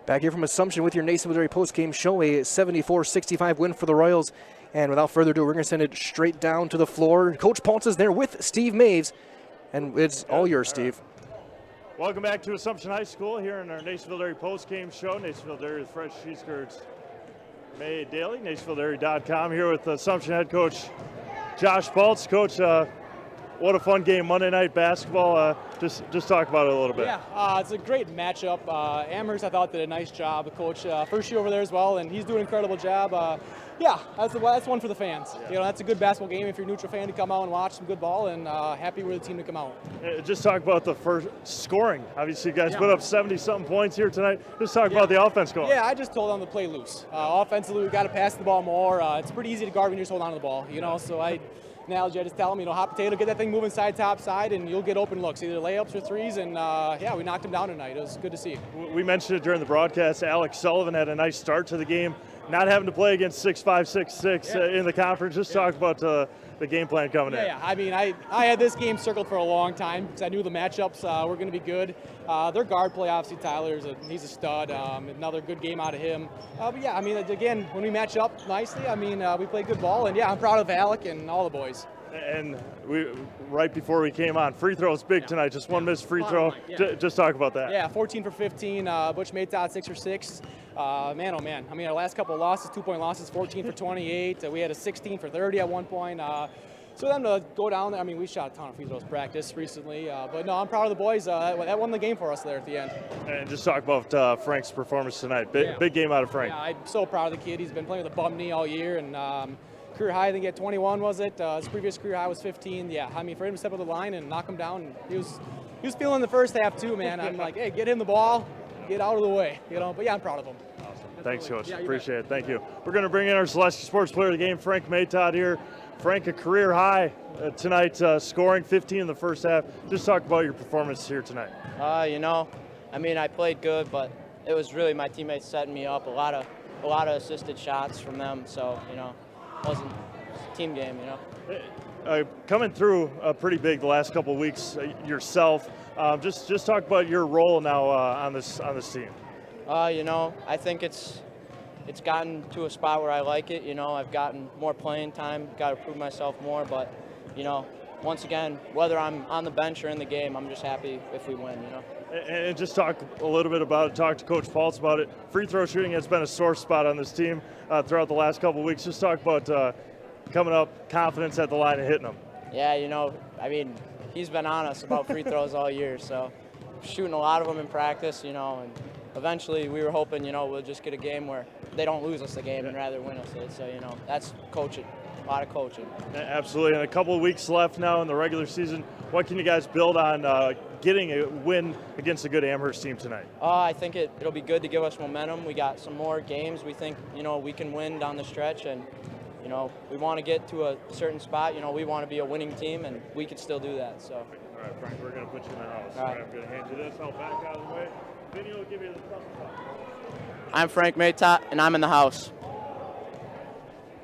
Back here from Assumption with your Nasonville Dairy post-game show, a 74-65 win for the Royals. And without further ado, we're going to send it straight down to the floor. Coach Paulson is there with Steve Maves, and it's all yours, Steve. Welcome back to Assumption High School here in our Nasonville Dairy post-game show. Nasonville Dairy with fresh cheese curds made daily. NasonvilleDairy.com here with Assumption head coach Josh Baltz. Coach, what a fun game, Monday night basketball. Just talk about it a little bit. Yeah, it's a great matchup. Amherst, I thought, did a nice job. The coach, first year over there as well, and he's doing an incredible job. Yeah, that's one for the fans. Yeah. You know, that's a good basketball game if you're a neutral fan to come out and watch some good ball, and happy with the team to come out. Just talk about the first scoring. Obviously, you guys put up 70-something points here tonight. Just talk about the offense going. Yeah, I just told them to play loose. Offensively, we got to pass the ball more. It's pretty easy to guard when you just hold on to the ball, you know, so analogy, I just tell them, hot potato, get that thing moving side, top side, and you'll get open looks, either layups or threes, and yeah, we knocked them down tonight. It was good to see. We mentioned it during the broadcast. Alex Sullivan had a nice start to the game, not having to play against 6'5", 6'6" in the conference. Just talk about the game plan coming in. Yeah, I mean, I had this game circled for a long time because I knew the matchups were going to be good. Their guard play, obviously, he's a stud. Another good game out of him. But yeah, I mean, again, when we match up nicely, I mean, we play good ball, and yeah, I'm proud of Alec and all the boys. And right before we came on, free throws big tonight. Just one missed free throw. Just talk about that. Yeah, 14 for 15. Butch Maytot 6 for 6. Man, oh man. I mean, our last couple of losses, 2-point losses, 14 for 28. We had a 16 for 30 at one point. So them to go down there, I mean, we shot a ton of free throws practice recently. But no, I'm proud of the boys. That won the game for us there at the end. And just talk about Frank's performance tonight. Big game out of Frank. Yeah, I'm so proud of the kid. He's been playing with a bum knee all year, and career high, I think he had 21, was it? His previous career high was 15. Yeah, I mean, for him to step up the line and knock him down, he was feeling the first half too, man. I'm like, hey, get him the ball, get out of the way, you know. But yeah, I'm proud of him. Awesome. Thanks, Coach. Yeah, Appreciate it. Thank you. We're going to bring in our Celestial Sports Player of the Game, Frank Maytot here. Frank, a career high tonight, scoring 15 in the first half. Just talk about your performance here tonight. You know, I mean, I played good, but it was really my teammates setting me up. A lot of assisted shots from them. So you know. Wasn't a team game, you know. Coming through pretty big the last couple of weeks yourself. Just talk about your role now on this team. You know, I think it's gotten to a spot where I like it. You know, I've gotten more playing time, got to prove myself more. But you know, once again, whether I'm on the bench or in the game, I'm just happy if we win. You know. And just talk a little bit about it, talk to Coach Baltz about it. Free throw shooting has been a sore spot on this team throughout the last couple of weeks. Just talk about coming up, confidence at the line and hitting them. Yeah, you know, I mean, he's been on us about free throws all year, so shooting a lot of them in practice, you know, and eventually we were hoping, you know, we'll just get a game where they don't lose us the game and rather win us it. So, you know, that's coaching. A lot of coaching. Absolutely. And a couple of weeks left now in the regular season. What can you guys build on getting a win against a good Amherst team tonight? I think it'll be good to give us momentum. We got some more games. We think, you know, we can win down the stretch, and, you know, we want to get to a certain spot. You know, we want to be a winning team, and we can still do that. So. All right, Frank, we're going to put you in the house. All right. I'm going to hand you this. I'll back out of the way. Vinny will give you the thumbs up. I'm Frank Maytot, and I'm in the house.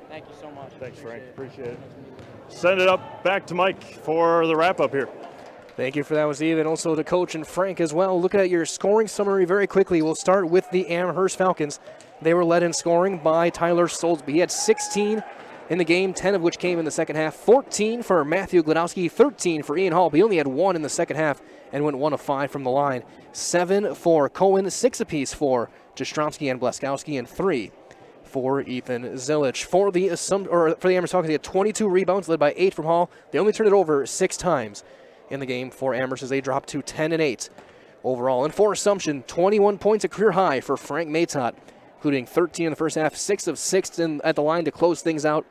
Thank you so much. Thanks, Frank. Appreciate it. Send it up back to Mike for the wrap-up here. Thank you for that, Steve, and also to Coach and Frank as well. Look at your scoring summary very quickly. We'll start with the Amherst Falcons. They were led in scoring by Tyler Soulsby. He had 16 in the game, 10 of which came in the second half. 14 for Matthew Glodowski, 13 for Ian Hall, but he only had 1 in the second half and went 1 of 5 from the line. 7 for Cohen, 6 apiece for Jastrzomski and Blaskowski, and 3 for Ethan Zilich. For the Amherst Falcons, they had 22 rebounds, led by 8 from Hall. They only turned it over 6 times in the game for Amherst as they dropped to 10-8 overall. And for Assumption, 21 points, a career high for Frank Maytot, including 13 in the first half, 6 of 6 at the line to close things out.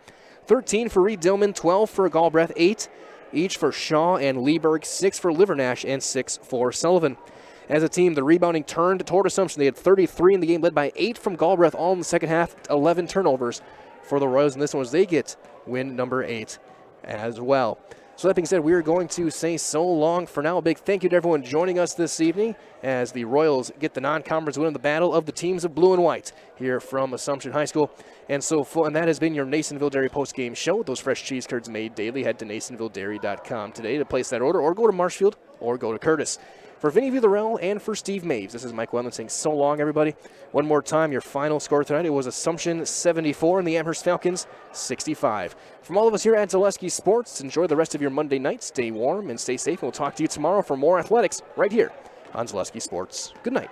13 for Reed Dillman, 12 for Galbraith, 8 each for Shaw and Lieberg, 6 for Livernash, and 6 for Sullivan. As a team, the rebounding turned toward Assumption. They had 33 in the game, led by 8 from Galbraith, all in the second half, 11 turnovers for the Royals. And this one was they get win number 8 as well. So that being said, we are going to say so long for now. A big thank you to everyone joining us this evening as the Royals get the non-conference win in the battle of the teams of blue and white here from Assumption High School. And that has been your Nasonville Dairy post-game show with those fresh cheese curds made daily. Head to NasonvilleDairy.com today to place that order, or go to Marshfield, or go to Curtis. For Vinny Villarreal and for Steve Maves, this is Mike Wendland saying so long, everybody. One more time, your final score tonight, it was Assumption 74 and the Amherst Falcons 65. From all of us here at Zaleski Sports, enjoy the rest of your Monday night. Stay warm and stay safe, and we'll talk to you tomorrow for more athletics right here on Zaleski Sports. Good night.